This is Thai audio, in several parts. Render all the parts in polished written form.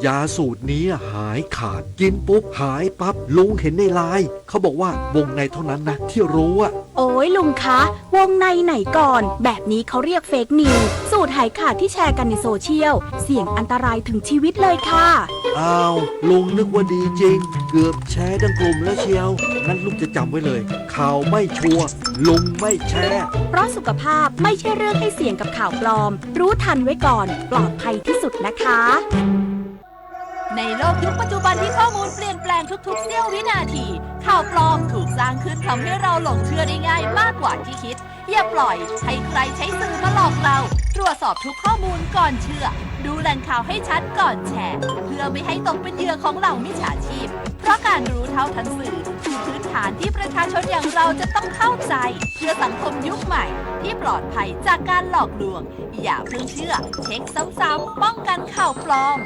ยาสูตรนี้หายขาดกินปุ๊บหายปั๊บลุงเห็นในไลน์เขาบอกว่าวงในเท่านั้นนะที่รู้อะโอ้ยลุงคะวงในไหนก่อนแบบนี้เขาเรียกเฟกนิวสูตรหายขาดที่แชร์กันในโซเชียลเสี่ยงอันตรายถึงชีวิตเลยค่ะอ้าวลุงนึกว่าดีจริงเกือบแชร์ทั้งกลุ่มแล้วเชียวงั้นลุงจะจำไว้เลยข่าวไม่ชัวร์ลุงไม่แชร์เพราะสุขภาพไม่ใช่เรื่องให้เสี่ยงกับข่าวปลอมรู้ทันไว้ก่อนปลอดภัยที่สุดนะคะในโลกยุคปัจจุบันที่ข้อมูลเปลี่ยนแปลงทุกๆเสี้ยววินาทีข่าวปลอมถูกสร้างขึ้นทำให้เราหลงเชื่อได้ง่ายมากกว่าที่คิดอย่าปล่อยให้ใครใช้สื่อมาหลอกเราตรวจสอบทุกข้อมูลก่อนเชื่อดูแหล่งข่าวให้ชัดก่อนแชร์เพื่อไม่ให้ตกเป็นเหยื่อของเหล่ามิจฉาชีพเพราะการรู้เท่าทันสื่อคือพื้นฐานที่ประชาชนอย่างเราจะต้องเข้าใจเพื่อสังคมยุคใหม่ที่ปลอดภัยจากการหลอกลวงอย่าเพิ่งเชื่อเช็คซ้ำๆป้องกันข่าวปลอม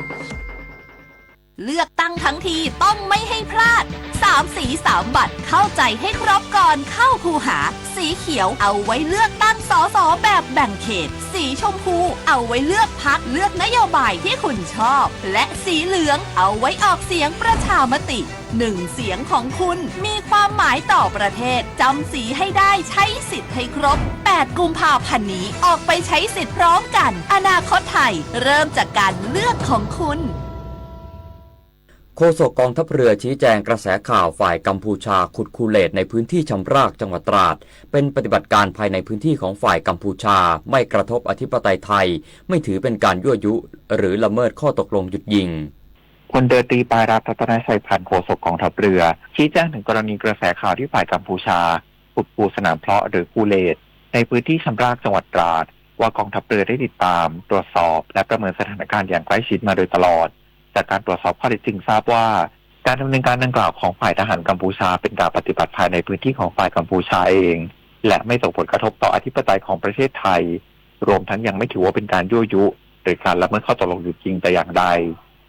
เลือกตั้งทั้งทีต้องไม่ให้พลาด3 สี3 บัตรเข้าใจให้ครบก่อนเข้าคูหาสีเขียวเอาไว้เลือกตั้งสสแบบแบ่งเขตสีชมพูเอาไว้เลือกพรรคเลือกนโยบายที่คุณชอบและสีเหลืองเอาไว้ออกเสียงประชามติ1 เสียงของคุณมีความหมายต่อประเทศจำสีให้ได้ใช้สิทธิ์ให้ครบ8 กุมภาพันธ์นี้ออกไปใช้สิทธิ์พร้อมกันอนาคตไทยเริ่มจากการเลือกของคุณโฆษกกองทัพเรือชี้แจงกระแสข่าวฝ่ายกัมพูชาขุดคูเลตในพื้นที่ชำรากจังหวัดตราดเป็นปฏิบัติการภายในพื้นที่ของฝ่ายกัมพูชาไม่กระทบอธิปไตยไทยไม่ถือเป็นการยั่วยุหรือละเมิดข้อตกลงหยุดยิงพลเรือตรีปายรัตน์รัตนชัยพันธ์โฆษกกองทัพเรือชี้แจงถึงกรณีกระแสข่าวที่ฝ่ายกัมพูชาขุดปูสนามเพาะหรือคูเลตในพื้นที่ชำรากจังหวัดตราดว่ากองทัพเรือได้ติดตามตรวจสอบและประเมินสถานการณ์อย่างใกล้ชิดมาโดยตลอดจากการตรวจสอบข้อเท็จจริงทราบว่าการดำเนินการดังกล่าวของฝ่ายทหารกัมพูชาเป็นการปฏิบัติภายในพื้นที่ของฝ่ายกัมพูชาเองและไม่ส่งผลกระทบต่ออธิปไตยของประเทศไทยรวมทั้งยังไม่ถือว่าเป็นการยั่วยุหรือการละเมิดข้อตกลงหยุดยิงแต่อย่างใด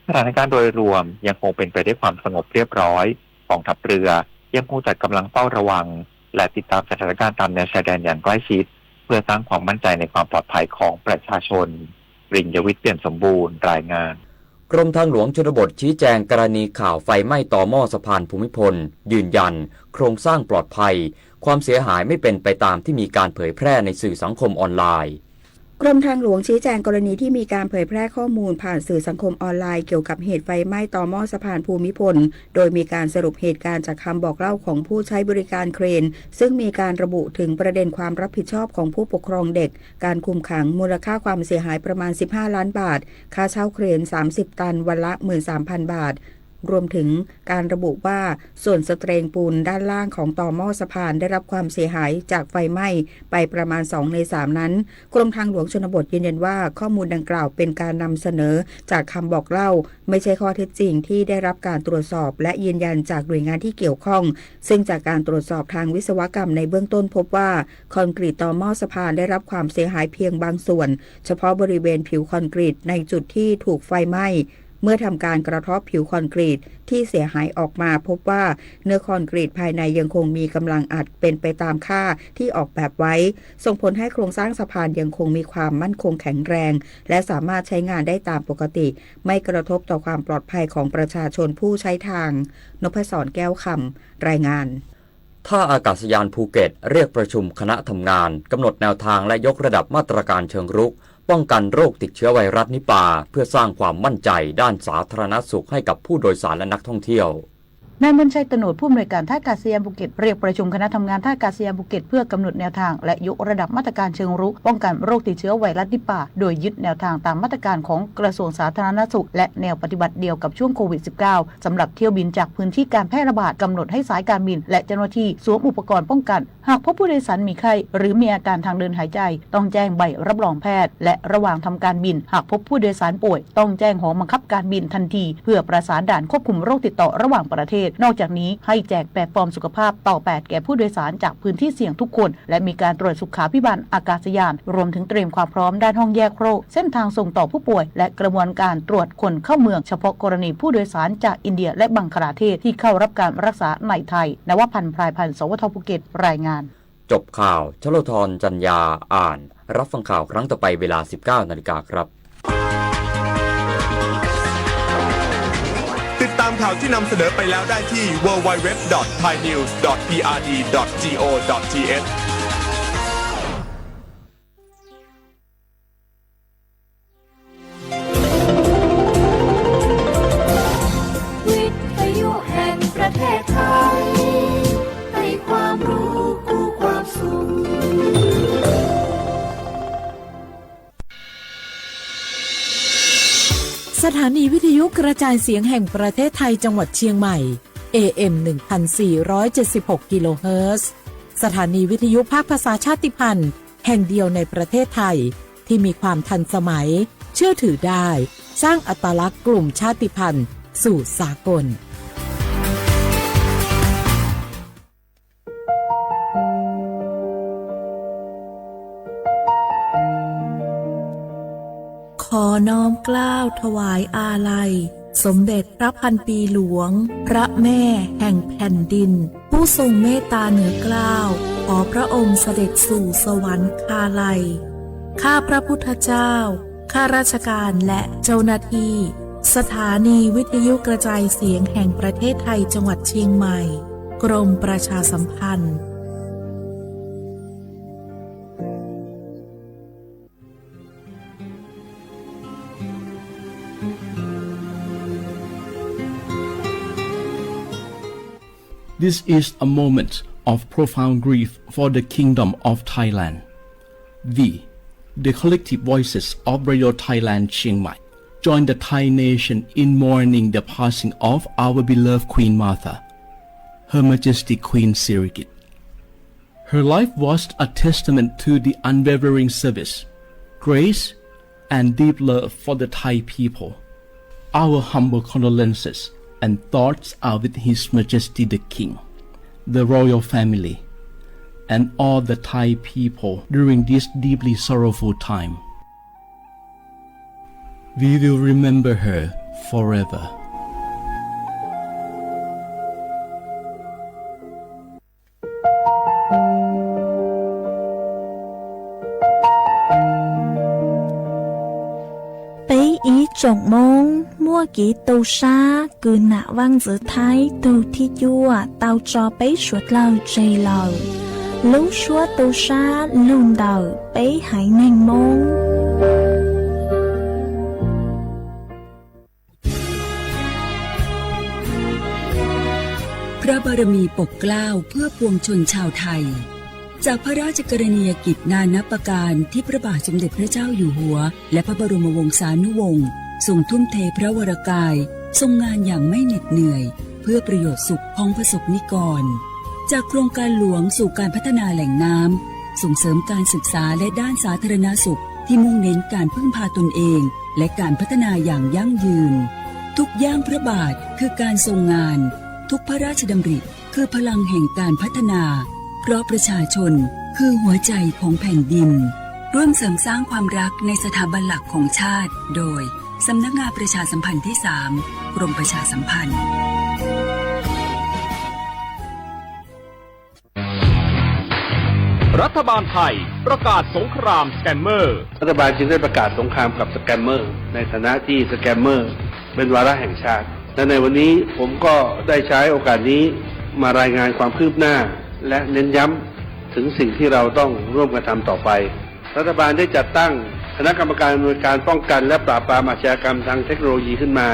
สถานการณ์โดยรวมยังคงเป็นไปด้วยความสงบเรียบร้อยกองทัพเรือยังคงจัดกำลังเฝ้าระวังและติดตามสถานการณ์ตามแนวชายแดนอย่างใกล้ชิดเพื่อสร้างความมั่นใจในความปลอดภัยของประชาชนรินยวิทย์เปี่ยมสมบูรณ์รายงานกรมทางหลวงชนบทชี้แจงกรณีข่าวไฟไหม้ต่อหม้อสะพานภูมิพลยืนยันโครงสร้างปลอดภัยความเสียหายไม่เป็นไปตามที่มีการเผยแพร่ในสื่อสังคมออนไลน์กรมทางหลวงชี้แจงกรณีที่มีการเผยแพร่ข้อมูลผ่านสื่อสังคมออนไลน์เกี่ยวกับเหตุไฟไหม้ต่อหม้อสะพานภูมิพลโดยมีการสรุปเหตุการณ์จากคำบอกเล่าของผู้ใช้บริการเครนซึ่งมีการระบุถึงประเด็นความรับผิดชอบของผู้ปกครองเด็กการคุมขังมูลค่าความเสียหายประมาณ15 ล้านบาทค่าเช่าเครน30 ตันวันละ 13,000 บาทรวมถึงการระบุว่าส่วนสเตรงปูนด้านล่างของต่อหม้อสะพานได้รับความเสียหายจากไฟไหม้ไปประมาณ2 ใน 3นั้นกรมทางหลวงชนบทยืนยันว่าข้อมูลดังกล่าวเป็นการนำเสนอจากคำบอกเล่าไม่ใช่ข้อเท็จจริงที่ได้รับการตรวจสอบและยืนยันจากหน่วยงานที่เกี่ยวข้องซึ่งจากการตรวจสอบทางวิศวกรรมในเบื้องต้นพบว่าคอนกรีตต่อหม้อสะพานได้รับความเสียหายเพียงบางส่วนเฉพาะบริเวณผิวคอนกรีตในจุดที่ถูกไฟไหม้เมื่อทำการกระทบผิวคอนกรีตที่เสียหายออกมาพบว่าเนื้อคอนกรีตภายในยังคงมีกำลังอัดเป็นไปตามค่าที่ออกแบบไว้ส่งผลให้โครงสร้างสะพานยังคงมีความมั่นคงแข็งแรงและสามารถใช้งานได้ตามปกติไม่กระทบต่อความปลอดภัยของประชาชนผู้ใช้ทางนพศรแก้วคำรายงานท่าอากาศยานภูเก็ตเรียกประชุมคณะทำงานกำหนดแนวทางและยกระดับมาตรการเชิงรุกป้องกันโรคติดเชื้อไวรัสนิปาเพื่อสร้างความมั่นใจด้านสาธารณสุขให้กับผู้โดยสารและนักท่องเที่ยวนายมนชัยตโนดผู้อำนวยการท่าอากาศยานภูเก็ตเรียกประชุมคณะทำงานท่าอากาศยานภูเก็ตเพื่อกำหนดแนวทางและยกระดับมาตรการเชิงรุกป้องกันโรคติดเชื้อไวรัสนิปาโดยยึดแนวทางตามมาตรการของกระทรวงสาธารณสุขและแนวปฏิบัติเดียวกับช่วงโควิด -19 สำหรับเที่ยวบินจากพื้นที่การแพร่ระบาดกำหนดให้สายการบินและเจ้าหน้าที่สวมอุปกรณ์ป้องกันหากพบผู้โดยสารมีไข้หรือมีอาการทางเดินหายใจต้องแจ้งใบรับรองแพทย์และระหว่างทำการบินหากพบผู้โดยสารป่วยต้องแจ้งหอบังคับการบินทันทีเพื่อประสานด่านควบคุมโรคติดต่อระหว่างประเทศนอกจากนี้ให้แจกแบบฟอร์มสุขภาพต่อ8แก่ผู้โดยสารจากพื้นที่เสี่ยงทุกคนและมีการตรวจสุขาภิบาลอากาศยานรวมถึงเตรียมความพร้อมด้านห้องแยกโรคเส้นทางส่งต่อผู้ป่วยและกระบวนการตรวจคนเข้าเมืองเฉพาะกรณีผู้โดยสารจากอินเดียและบังคลาเทศที่เข้ารับการรักษาในไทยนวพันธ์พรายพันธ์สวทภูเก็ตรายงานจบข่าวชโลธรจันยาอ่านรับฟังข่าวครั้งต่อไปเวลา 19 นาฬิกาครับ ามข่าวที่นำเสนอไปแล้วได้ที่ www.thainews.prd.go.thวิทยุแห่งประเทศไทยให้ความรู้คู่ความสุขสถานีวิทยุกระจายเสียงแห่งประเทศไทยจังหวัดเชียงใหม่ AM 1476 กิโลเฮิรตซ์สถานีวิทยุภาคภาษาชาติพันธุ์แห่งเดียวในประเทศไทยที่มีความทันสมัยเชื่อถือได้สร้างอัตลักษณ์กลุ่มชาติพันธุ์สู่สากลขอน้อมเกล้าถวายอาลัยสมเด็จพระพันปีหลวงพระแม่แห่งแผ่นดินผู้ทรงเมตตาเหนือเกล้าขอพระองค์เสด็จสู่สวรรคาลัยข้าพระพุทธเจ้าข้าราชการและเจ้าหน้าที่สถานีวิทยุกระจายเสียงแห่งประเทศไทยจังหวัดเชียงใหม่กรมประชาสัมพันธ์This is a moment of profound grief for the Kingdom of Thailand. We, the collective voices of Radio Thailand Chiang Mai, join the Thai nation in mourning the passing of our beloved Queen Martha, Her Majesty Queen Sirikit. Her life was a testament to the unwavering service, grace, and deep love for the Thai people. Our humble condolences and thoughts are with His Majesty the King, the royal family, and all the Thai people during this deeply sorrowful time. We will remember her forever. Trọng mong mua kỹ tàu xa cứ nạ vang giữa thái tàu thi chua tàu cho bấy suốt lâu chây lâu lúc suốt tàu xa luôn đầu bấy hãy nhanh mong พระบารมีปกเกล้าเพื่อปวงชนชาวไทยจากพระราชกรณียกิจนานับประการที่พระบาทสมเด็จพระเจ้าอยู่หัวและพระบรมวงศานุวงศ์ทรงทุ่มเทพระวรกายทรงงานอย่างไม่เหน็ดเหนื่อยเพื่อประโยชน์สุขของประสบนิกรจากโครงการหลวงสู่การพัฒนาแหล่งน้ำส่งเสริมการศึกษาและด้านสาธารณสุขที่มุ่งเน้นการพึ่งพาตนเองและการพัฒนาอย่างยั่งยืนทุกย่างพระบาทคือการทรงงานทุกพระราชดำริคือพลังแห่งการพัฒนาเพราะประชาชนคือหัวใจของแผ่นดินร่วมเสริมสร้างความรักในสถาบันหลักของชาติโดยสำนักงานประชาสัมพันธ์ที่ 3 กรมประชาสัมพันธ์รัฐบาลไทยประกาศสงครามสแกมเมอร์รัฐบาลจึงได้ประกาศสงครามกับสแกมเมอร์ในฐานะที่สแกมเมอร์เป็นวาระแห่งชาติและในวันนี้ผมก็ได้ใช้โอกาสนี้มารายงานความคืบหน้าและเน้นย้ำถึงสิ่งที่เราต้องร่วมกันทำต่อไปรัฐบาลได้จัดตั้งคณะกรรมการอำนวยการป้องกันและปราบปรามอาชญากรรมทางเทคโนโลยีขึ้นมา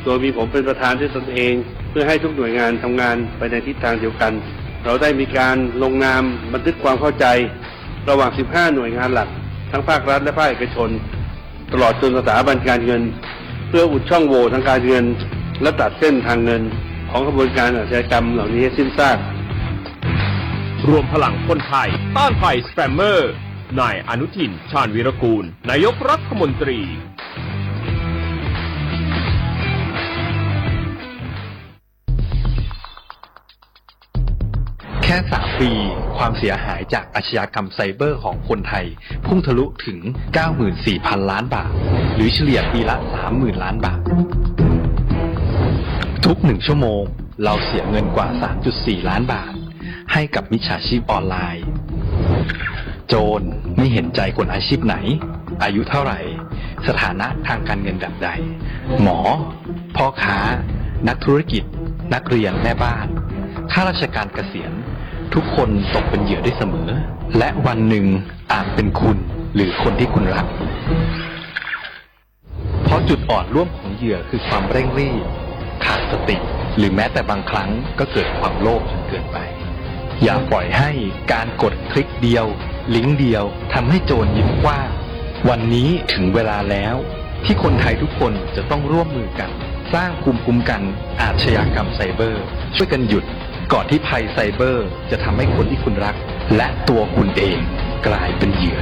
โดยมีผมเป็นประธานด้วยตนเองเพื่อให้ทุกหน่วยงานทำงานไปในทิศทางเดียวกันเราได้มีการลงนามบันทึกความเข้าใจระหว่าง 15 หน่วยงานหลักทั้งภาครัฐและภาคเอกชนตลอดจนสถาบันการเงินเพื่ออุดช่องโหว่ทางการเงินและตัดเส้นทางเงินของกระบวนการอาชญากรรมเหล่านี้ให้สิ้นซากรวมพลังคนไทยต้านภัยสแปมเมอร์นายอนุทินชาญวีรกูลนายกรัฐมนตรีแค่3 ปีความเสียหายจากอาชญากรรมไซเบอร์ของคนไทยพุ่งทะลุถึง 94,000 ล้านบาทหรือเฉลี่ยปีละ 30,000 ล้านบาททุก1 ชั่วโมงเราเสียเงินกว่า 3.4 ล้านบาทให้กับมิจฉาชีพออนไลน์โจรไม่เห็นใจคนอาชีพไหนอายุเท่าไหร่สถานะทางการเงินแบบใดหมอพ่อค้า นักธุรกิจ นักเรียนแม่บ้านข้าราชการเกษียณทุกคนตกเป็นเหยื่อได้เสมอและวันหนึ่งอาจเป็นคุณหรือคนที่คุณรักเพราะจุดอ่อนร่วมของเหยื่อคือความเร่งรีบขาดสติหรือแม้แต่บางครั้งก็เกิดความโลภจนเกินไปอย่าปล่อยให้การกดคลิกเดียวลิงก์เดียวทำให้โจรยิ้มกว้างวันนี้ถึงเวลาแล้วที่คนไทยทุกคนจะต้องร่วมมือกันสร้างภูมิคุ้มกันอาชญากรรมไซเบอร์ช่วยกันหยุดก่อนที่ภัยไซเบอร์จะทำให้คนที่คุณรักและตัวคุณเองกลายเป็นเหยื่อ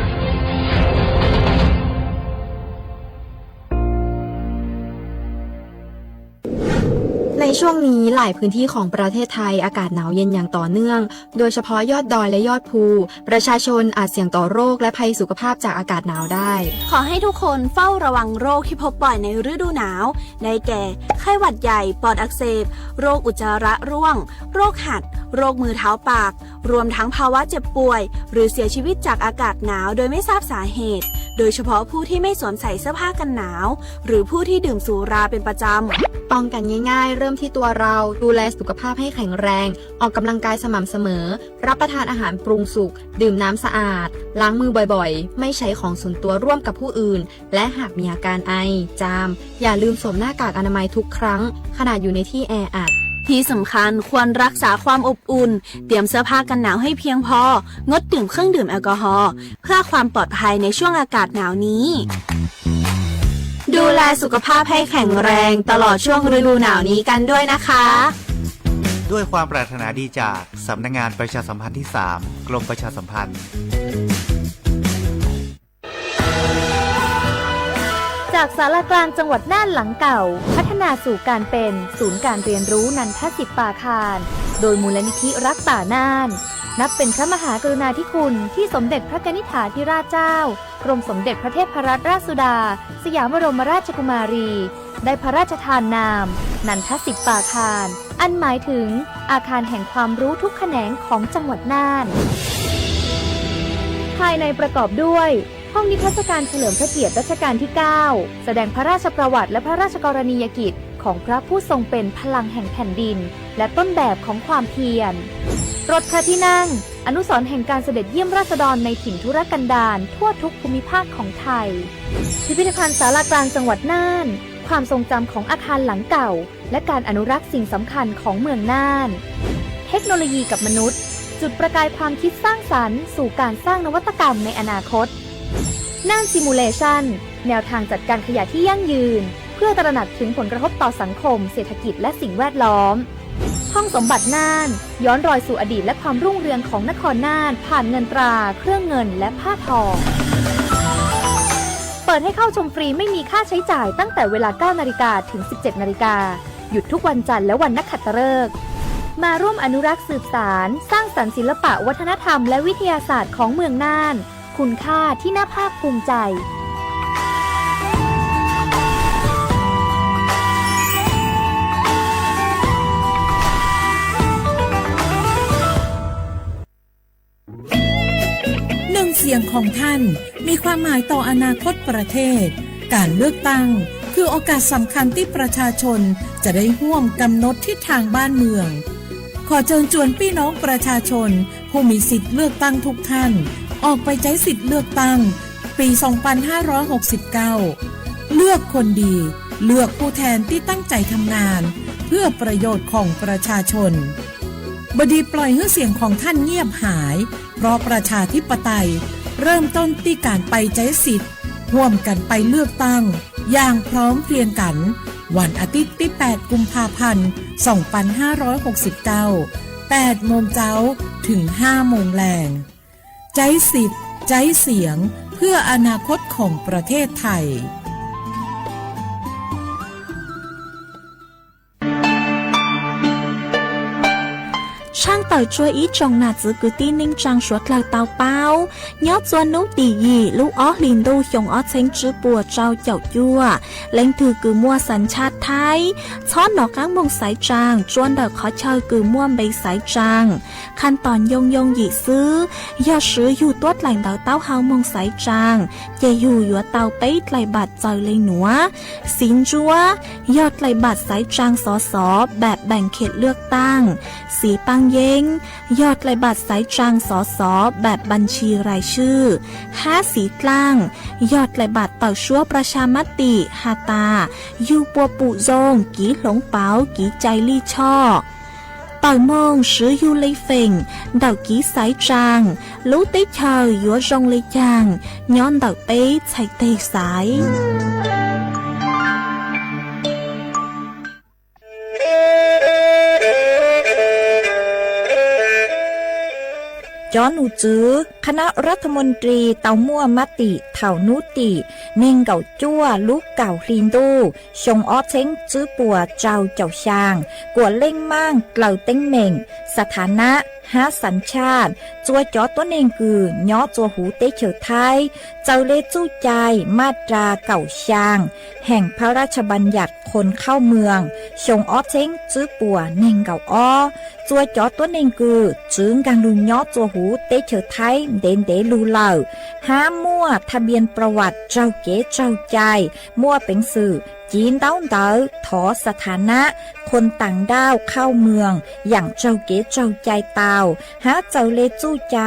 ในช่วงนี้หลายพื้นที่ของประเทศไทยอากาศหนาวเย็นอย่างต่อเนื่องโดยเฉพาะยอดดอยและยอดภูประชาชนอาจเสี่ยงต่อโรคและภัยสุขภาพจากอากาศหนาวได้ ขอให้ทุกคนเฝ้าระวังโรคที่พบบ่อยในฤดูหนาวได้แก่ไข้หวัดใหญ่ปอดอักเสบโรคอุจจาระร่วงโรคหัดโรคมือเท้าปากรวมทั้งภาวะเจ็บป่วยหรือเสียชีวิตจากอากาศหนาวโดยไม่ทราบสาเหตุโดยเฉพาะผู้ที่ไม่สวมใส่เสื้อผ้ากันหนาวหรือผู้ที่ดื่มสุราเป็นประจำป้องกันง่ายๆเริ่มที่ตัวเราดูแลสุขภาพให้แข็งแรงออกกำลังกายสม่ำเสมอรับประทานอาหารปรุงสุกดื่มน้ำสะอาดล้างมือบ่อยๆไม่ใช้ของส่วนตัวร่วมกับผู้อื่นและหากมีอาการไอจามอย่าลืมสวมหน้ากากอนามัยทุกครั้งขณะอยู่ในที่แออัดที่สำคัญควรรักษาความอบอุ่นเตรียมเสื้อผ้ากันหนาวให้เพียงพองดดื่มเครื่องดื่มแอลกอฮอล์เพื่อความปลอดภัยในช่วงอากาศหนาวนี้ดูแลสุขภาพให้แข็งแรงตลอดช่วงฤดูหนาวนี้กันด้วยนะคะด้วยความปรารถนาดีจากสำนักงานประชาสัมพันธ์ที่ 3 กรมประชาสัมพันธ์จากศาลากลางจังหวัดน่านหลังเก่าพัฒนาสู่การเป็นศูนย์การเรียนรู้นันทศิษย์ป่าคารโดยมูลนิธิรักป่าน่านนับเป็นพระมหากรุณาธิคุณที่สมเด็จพระกนิษฐาธิราชเจ้ากรมสมเด็จพระเทพรัตนราชสุดาสยามบรมราชกุมารีได้พระราชทานนามนันทศิษย์ป่าคารอันหมายถึงอาคารแห่งความรู้ทุกแขนงของจังหวัดน่านภายในประกอบด้วยห้องนิทรรศการเฉลิมพระเกียรติรัชกาลที่ 9 แสดงพระราชประวัติและพระราชกรณียกิจของพระผู้ทรงเป็นพลังแห่งแผ่นดินและต้นแบบของความเพียรรถพระที่นั่งอนุสรณ์แห่งการเสด็จเยี่ยมราษฎรในถิ่นทุรกันดารทั่วทุกภูมิภาคของไทยพิพิธภัณฑ์ศาลากลางจังหวัดน่านความทรงจำของอาคารหลังเก่าและการอนุรักษ์สิ่งสำคัญของเมืองน่านเทคโนโลยีกับมนุษย์จุดประกายความคิดสร้างสรรค์สู่การสร้างนวัตกรรมในอนาคตน่านซิมูเลชันแนวทางจัดการขยะที่ยั่งยืนเพื่อตระหนักถึงผลกระทบต่อสังคมเศรษฐกิจและสิ่งแวดล้อมห้องสมบัติน่านย้อนรอยสู่อดีตและความรุ่งเรืองของนครน่านผ่านเงินตราเครื่องเงินและผ้าทองเปิดให้เข้าชมฟรีไม่มีค่าใช้จ่ายตั้งแต่เวลา 9 นาฬิกาถึง 17 นาฬิกาหยุดทุกวันจันทร์และวันนักขัตฤกษ์มาร่วมอนุรักษ์สืบสานสร้างสรรค์ศิลปะวัฒนธรรมและวิทยาศาสตร์ของเมืองน่านคุณค่าที่น่าภาคภูมิใจเสียงของท่านมีความหมายต่ออนาคตประเทศการเลือกตั้งคือโอกาสสำคัญที่ประชาชนจะได้ร่วมกำหนดทิศทางบ้านเมืองขอเชิญชวนพี่น้องประชาชนผู้มีสิทธิ์เลือกตั้งทุกท่านออกไปใช้สิทธิ์เลือกตั้งปี 2569 เลือกคนดีเลือกผู้แทนที่ตั้งใจทำงานเพื่อประโยชน์ของประชาชนบดีปล่อยให้เสียงของท่านเงียบหายเพราะประชาธิปไตยเริ่มต้นที่การไปใช้สิทธิ์ร่วมกันไปเลือกตั้งอย่างพร้อมเพรียงกันวันอาทิตย์ที่ 8 กุมภาพันธ์ 2569 8 โมงเช้าถึง 5 โมงแลงใช้สิทธิ์ใช้เสียงเพื่ออนาคตของประเทศไทย ช่างเต่าช่วยอีจงหนาจื้อกือตีนิ่งจังสวดเหล่าเต่าเป้ายอดจวนนุตีหยีลูกอ้อลินดูหยงอ้อเซ็งจื้อปัวเจ้าเจ้ายั่วเล่งถือกือมัวสัญชาติไทยช้อนหนอกก้างมงสายจางจวนเดาขอเชยกือม่วมใบสายจางขั้นตอนยงหยีซื้อยอดซื้ออยู่ตัวแหล่งเต่าเต้าเฮามงสายจางเจอยู่ยัวเต่าไปไหลบัดเจอเลยหนัวสินจัวยอดไหลบัดสายจางสอสอแบบแบ่งเขตเลือกตั้งสีปังเยงยอดไหลบัดสายจางสอสอแบบบัญชีรายชื่อ5สีกลางยอดไหลบัดเต่าชั่วประชามติฮาตายูปัวปุโจงกีหลงเปากีใจลี่ช่อต่อยมองซื้อยูเลยเฟ่งเดากีสายจางรู้ได้เชยยัวจงเลยจางย้อนเดาเป๊ะใส่เตะสายจอนูจื้อคณะรัฐมนตรีเตามั่วมติเถ่านุติเน่งเก่าจั่วลูกเก่าลินดูชงอ้อเช้งจื้อปัวเจ้าเจ้าช่างกวดเล่งมั่งเกล่าเต้งเหม่งสถานะหาสัญชาติจัวจอตัวเองคือย่อจัวหูเตเฉอไทยเจ้าเลจู้ใจมาตราเก่าช่างแห่งพระราชบัญญัติคนเข้าเมืองชงอ้อเช้งจื้อปัวเน่งเก่าอ้อจัวจอตัวเองคือจึงกังลุย่อจัวหูเตเฉอไทยเด่นเดลูเหล่าหามั่วทะเบียนประวัติเจ้าเก๋เจ้าใจมั่วเป็นสื่อจีนเต้าเต๋อถอสถานะคนต่างด้าวเข้าเมืองอย่างเจ้าเก๋เจ้าใจเตาหาเจ้าเลจู้ใจ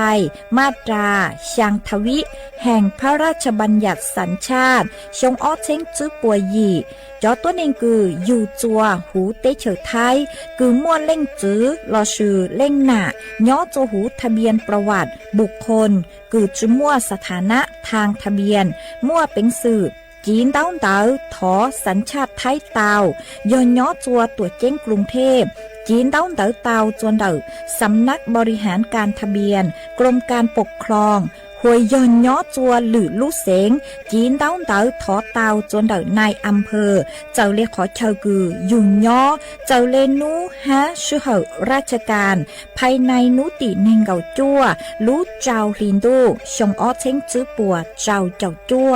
มาตราช่างทวิแห่งพระราชบัญญัติสัญชาติชงอ้อเช้งจื้อปัวหยี่จอตัวเองคืออยู่จัวหูเตเฉอไทยคือมั่วเล่งจื้อรอชื่อเล่งหน้าย่อจัวหูทะเบียนประวัติบุคคลคือจื้อมั่วสถานะทางทะเบียนมั่วเป็นสื่อจีนเต้าเต๋อถอสัญชาติไทยเตาย้อนย่อจัวตัวเจ้งกรุงเทพจีนเต้าเต๋อเตาจวนเด๋อสำนักบริหารการทะเบียนกรมการปกครองหวยย้อนย่อจัวหรือลู่เสงจีนเต้าเต๋อถอเตาจวนเด๋อนายอำเภอเจ้าเลขอเชอกือยุ่งย่อเจ้าเลนูฮะชื่อเหอราชการภายในนุติเนงเก่าจัวลู่เจ้าลินดูชงอ้อเช้งจื้อปัวเจ้าเจ้าจัว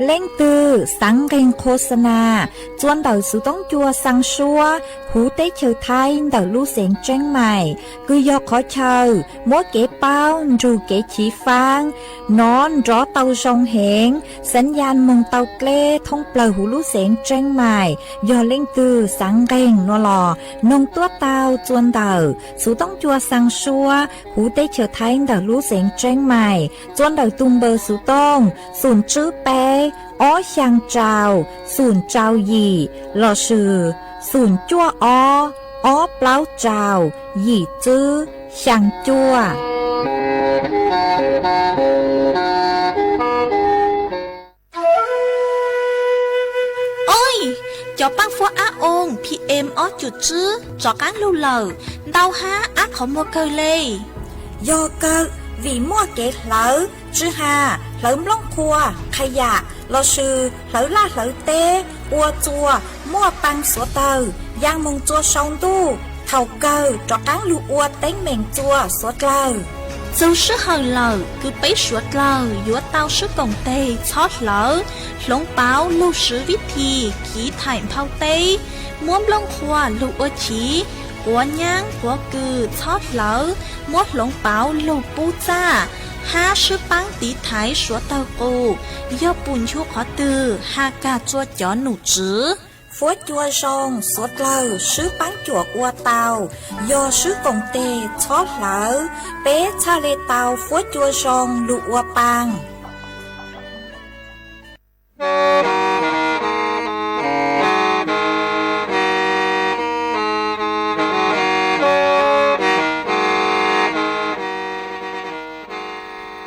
เล่งตือสังเกงโฆษณาจวนเต่าสุต้องจัวสังชัวหูเต้เชอไทยเต่าลู่เสียงแจ้งใหม่คือยอขอเชอมัวเก๋เป้าจูเก๋ฉีฟางนอนรอเต่าชงเหงสัญญาณมงเต่าเกล้ท่องเปล่าหูลู่เสียงแจ้งใหม่ยอเล่งตือสังเกงนัวหลอนงตัวเต่าจวนเต่าสุต้องจัวสังชัวหูเต้เชอไทยเต่าลู่เสียงแจ้งใหม่จวนเต่าตุงเบอร์สุต้องศูนย์จื้อเป้อ้อช่างเจ้าศูนย์เจ้าหยี่หล่อชื่อศูนย์จั่วอ้อเปล่าเจ้าหยี่จื้อช่างจั่วโอ้ยจอปังฟัวอาองพีเอ็มอ้อจุดจื้อจอก้างลูเหล่าดาวฮาอาขอมัวเกยเลยโยเกอvì mua kế lỡ chứ hà lỡ lông cua khai dạ lỡ sư lỡ la lỡ tê ua chua mua băng sủa tờ giang mông chua sông tu thầu cơ cho cán lu ua tén mèn chua sủa lờ dù sức hờ lờ cứ bấy sủa lờ dúa tao sức cổng tê chót lỡ lông báo lưu sứ viết thì khí thải phao tê muốn lông khoa lu ua chí của nhang của cừ chót lỡ mót lông báo lưu pu cha ha sư băng tí thái sủa tao cô do bùn chua khó từ ha ca chua chó nụ chữ phố chua rong sủa lờ sư băng chua ua tàu do sư cổng tê chót lỡ bé cha lê tàu phố chua rong lụ ua băng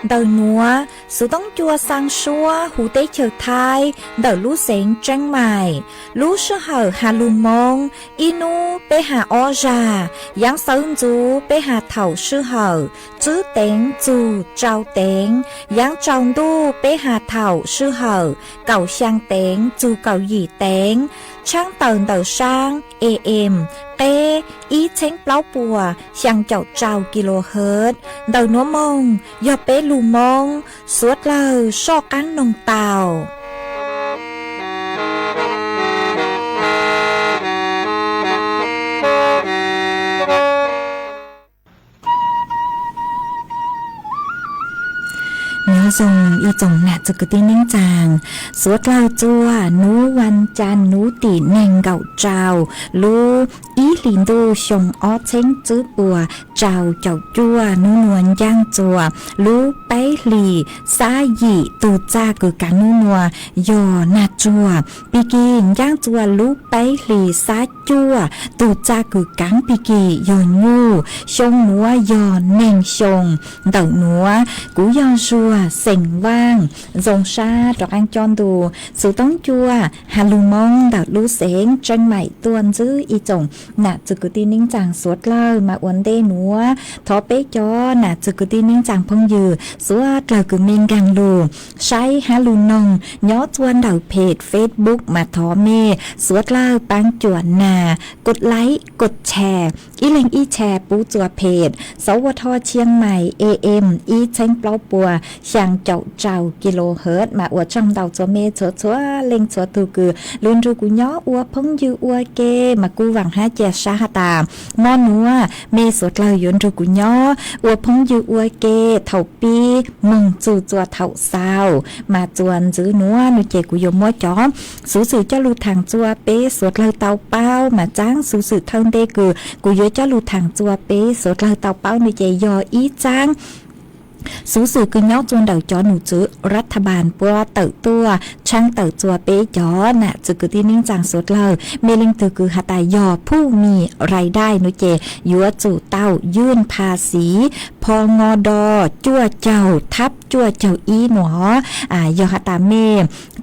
đời núa sự tống chua sang xua hủ tế chờ thai đỡ lũ xén tranh mài lũ sư hở hà lù mông inu bê hà o già giáng sơn chú bê hà thảo sư hở chứ tén chú trao tén giáng trồng đu bê hà thảo sư hở cầu sang tén chú cầu gì tén trang tờn đỡ sang em tê ý chén plau bùa sang chậu trao kHz đầu núa mông do bế lù mông suốt lờ so cán nông tàu nhớ dùng y chồng nạt cho cái tin ninh chàng suốt lao chua nú văn chan nú tỉ nền gạo trào lú ý lìn đô sông ó chén chữ bùa trào chậu chua nú nuồn giang chùa lú bấy lì xa dị tù cha cứ cả nú nùa dò nạt chùa bì kỳ giang chùa lú bấy lì xa chua tù cha cứ cán bì kỳ dò nhu sông núa dò nền sông đậu núa cú dò chùa sành vang dòng xa trọc ăn tròn đù sự tống chua hà lù mông đảo lú xén tranh mày tuôn giữ y chồng nạ chữ cứ tin ninh chàng suốt lơ mà uốn đê núa thó bế cho nạ chữ cứ tin ninh chàng phong dừ suốt lơ cứ mình gang lù say hà lù nông nhó tuôn đảo page Facebook mà thó mê suốt lơ bang chuẩn nàกดไลค์กดแชร์อีเล็งอีแชร์ปูจัวเพจสวทเชียงใหม่ AM อีเช้งเปล่าปัวช่างเจ้าเจ้าkHz mà ủa trong đầu cho mê chúa chúa lên chúa từ cử luôn ru cú nhó ủa phong dư ủa kê mà cú vàng há chè sa hà tà ngon núa mê sốt lời yun ru cú nhó ủa phong dư ủa kê thầu pi mừng chù chùa thầu sao mà chuồn giữ núa nu chè cú yum mua chó sử sự cho lưu thằng chùa bế sốt lời tàu bao mà tráng sử sự thân đê cử cú yum cho lưu thằng chùa bế sốt lời tàu bao nu chè do ý trángสูสื่อคือเงาจวนเดาจอหนูจื้อรัฐบาลปัวเติบตัวช่างเติบจัวเป๊ะจอน่ะจื้อคือที่นิ่งจางสดเลยเมลิงตือคือหาตายอผู้มีรายได้นุเจยัวจู่เต้ายื่นภาษีพงดจั่วเจ้าทับจั่วเจ้าอีหนอยอหาตาเม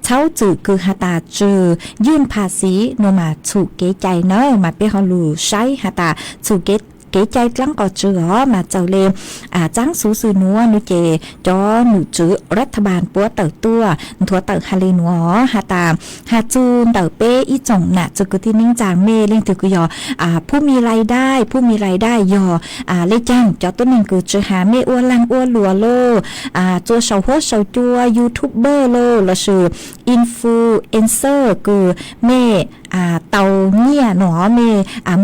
เช้าจื้อคือหาตาจื้อยื่นภาษีโนมาถูกเก๋ใจเนอะมาเป้ฮอลูใช้หาตาถูกเก๋ใจจังก็จื้อมาเจ้าเลจังสูสื่อนัวนุเจจอหนูจื้อรัฐบาลปัวเติบตัวถัวเติบฮาเลนัวหาตาหาจูนเติบเป้อีจ่งน่ะจื้อคือที่นิ่งจางเมเล่งถือคือยอผู้มีรายได้ยอเลจังจอต้นหนึ่งคือจื้อหาเมอ้วนลังอ้วนหลัวโลจัวเสาโฮเสาจัวยูทูบเบอร์โลละชื่ออินฟลูเอนเซอร์คือเมเตาเนี่ยหนอเม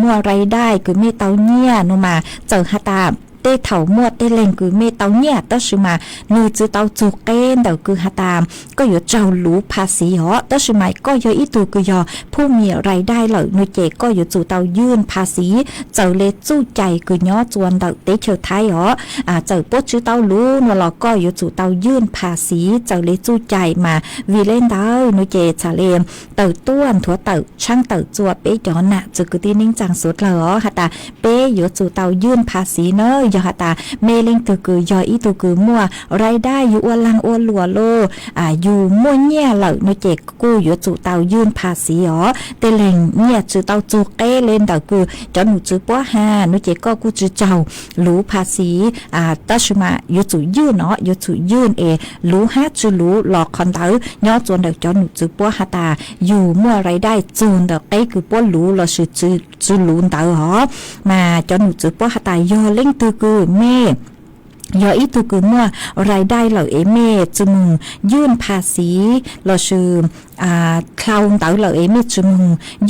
มัวไรได้คือเมเตาเนี่ยนมาเจอหาตาเต้เถาหมวดเต้เล่งคือเมเตาเนี่ยตั้งชื่อมานูจื้อเตาจุกเก้นเดาคือหาตามก็อยู่เจ้าหลูภาษีเหรอตั้งชื่อมาก็อยู่อีตัวคือยอผู้มีรายได้เหล่านูเจก็อยู่จู่เตายื่นภาษีเจ้าเลจู้ใจคือย้อจวนเดาเต้เชียวไทยเหรอเจ้าปุ๊บจื้อเตาหลูนัวเราก็อยู่จู่เตายื่นภาษีเจ้าเลจู้ใจมาวีเล่นเดานูเจชาเลมเตาต้วนถัวเตาช่างเตาจัวเป๊ะจอน่ะจื้อคือที่นิ่งจังสุดเลยเหรอหาตาเป๊ะอยู่จู่เตายื่นภาษีเนอะยอหาตาเมเล็งตัวคือยออีตัวคือมั่วรายได้อยู่อ้วนลังอ้วนหลัวโลอยู่มั่วเนี่ยเหล่านุเจกูอยู่จู่เตายื่นภาษีอ๋อเตเล็งเนี่ยจู่เตาจูเก้เล่นเตาคือจอหนูจู่ปัวหานุเจก็กูจู่เจ้าหลูภาษีตัชมาอยู่จู่ยื่นเนาะอยู่จู่ยื่นหลูฮะจู่หลูหลอกคอนเตอร์ย่อจวนเดาจอหนูจู่ปัวหาตาอยู่มั่วรายได้จูนเดาเก้คือปัวหลูเราชื่อจู่หลูเตอร์อ๋อมาจอหนูจู่ปัวหาตายอเล็งตัวคือเมยออีตัวคือมั่วรายได้เหล่าเมจุมยื่นภาษีเราชื่อคลาวเต๋อเหล่าเมจุม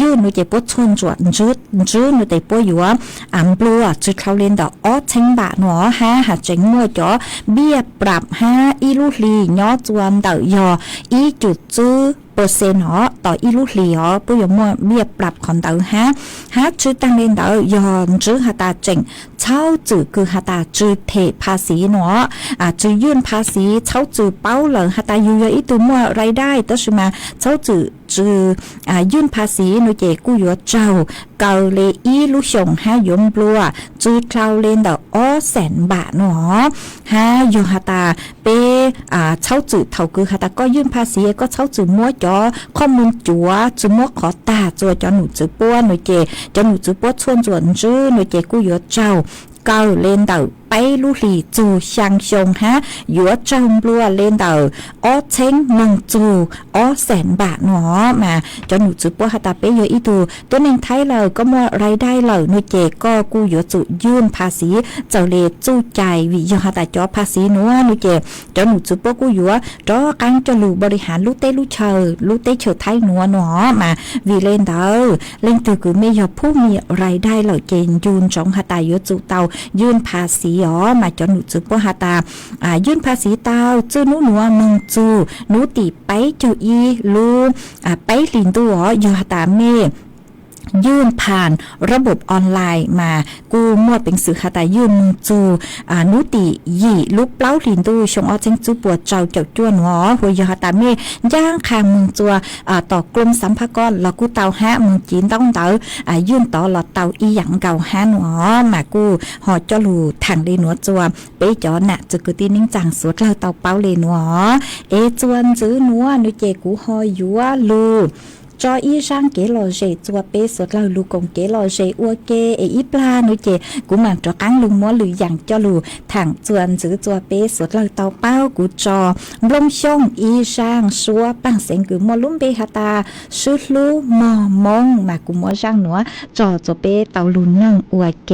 ยื่นนุเจปัวชนจวดจื้อนุเตปัวอยู่ปลัวจื้อคลาวเลนดอกเชงบะหนอหาเจงมั่วจ่อเบี้ยปรับอีลูลีย้อจวนเต๋อยออีจุดจื้อเปอร์เซ็นต์ต่ออีลูลีปุยมั่วเบี้ยปรับของเต๋อฮะจื้อตั้งเลนเต๋อยอนจื้อหาตาเจงเช่าจื้อคือหาตาจื้อเทภาษีหนอจื้อยื่นภาษีเช่าจื้อเป้าเหล่าหาตาอยู่อีตัวมั่วรายได้ตั้งชื่อมาเช่าจื้อ จือยื่นภาษีหนูเจกู้ยัวเจ้าเกาเลอีลูกชงห้ายมบลัวจือเท่าเลนดอก100,000 บาทหนอห้าอยู่หาตาเปเช่าจือเท่าคือหาตาก็ยื่นภาษีก็เช่าจือมัวจอข้อมูลจัวจือมัวขอตาจัวจอหนูจือป้วนหนูเจจอหนูจือป้วนชวนจวนจื้อหนูเจกู้ยัวเจ้าเกาเลนดอกไปลูหลีจูช่างชงฮะหยัวจงบลัวเล่นเดอเช้ง1 จู100,000 บาทหนอมาจนหนูจือปัวหาตาเปเยอะอีตัวหนึ่งไทยเลยก็มัวรายได้เลยนุเจก็กูหยัวจุยื่นภาษีเจ้าเลจูใจวิยหาตาจอภาษีนัวนุเจจนหนูจือปัวกูหยัวจอการจะลูบริหารลูเต้ลูเชอลูเต้เฉอไทยนัวหนอมาวิเล่นเล่นตัวคือไม่ยอผู้มีรายได้เลยเจนยูนจงหาตาหยัวจุเตายื่นภาษีมาจนหนูจือปัวหาตายื่นภาษีเตาจื้อหนูหนัว1 จูหนูตีไปเจ้าอีลูไปลินตัวอยู่หาตาเมยื่นผ่านระบบออนไลน์มากูมวดเป็นสื่อหาตายื่นจูนุติยี่ลูกเปล่าลินตูชงอเจงจูปวดเจ้าเจ้าจ้วนหอหัวยหาตาเมย่างคางมึงจัวต่อกรมสัมภากรแล้วกูเตาฮะมึงจีนต้องยื่นต่อหลอดเตาอีหยังเก่าฮะหนอมากูหอจลูทางเดหนัวจัวไปจอน่ะจะกูตีนิ่งจังสวดเราเตาเป้าเลยหนอจวนจื้อหนัวนุเจกูหอยยัวลูจออีช่างเกลอเจจัวเปสดเราลูกงเกลอเจอัวเกอีปลาหนูเจกูมันจอกังลุงมัวหรืออย่างจอลูถังจวนจื้อจัวเปสดเราเตาเป้ากูจอลมช่องอีช่างชัวปังเสียงกูมัวลุ่มเปหาตาชุดลูมอมงมากูมัวช่างหนัวจอจัวเปเตาลุนนั่งอัวเก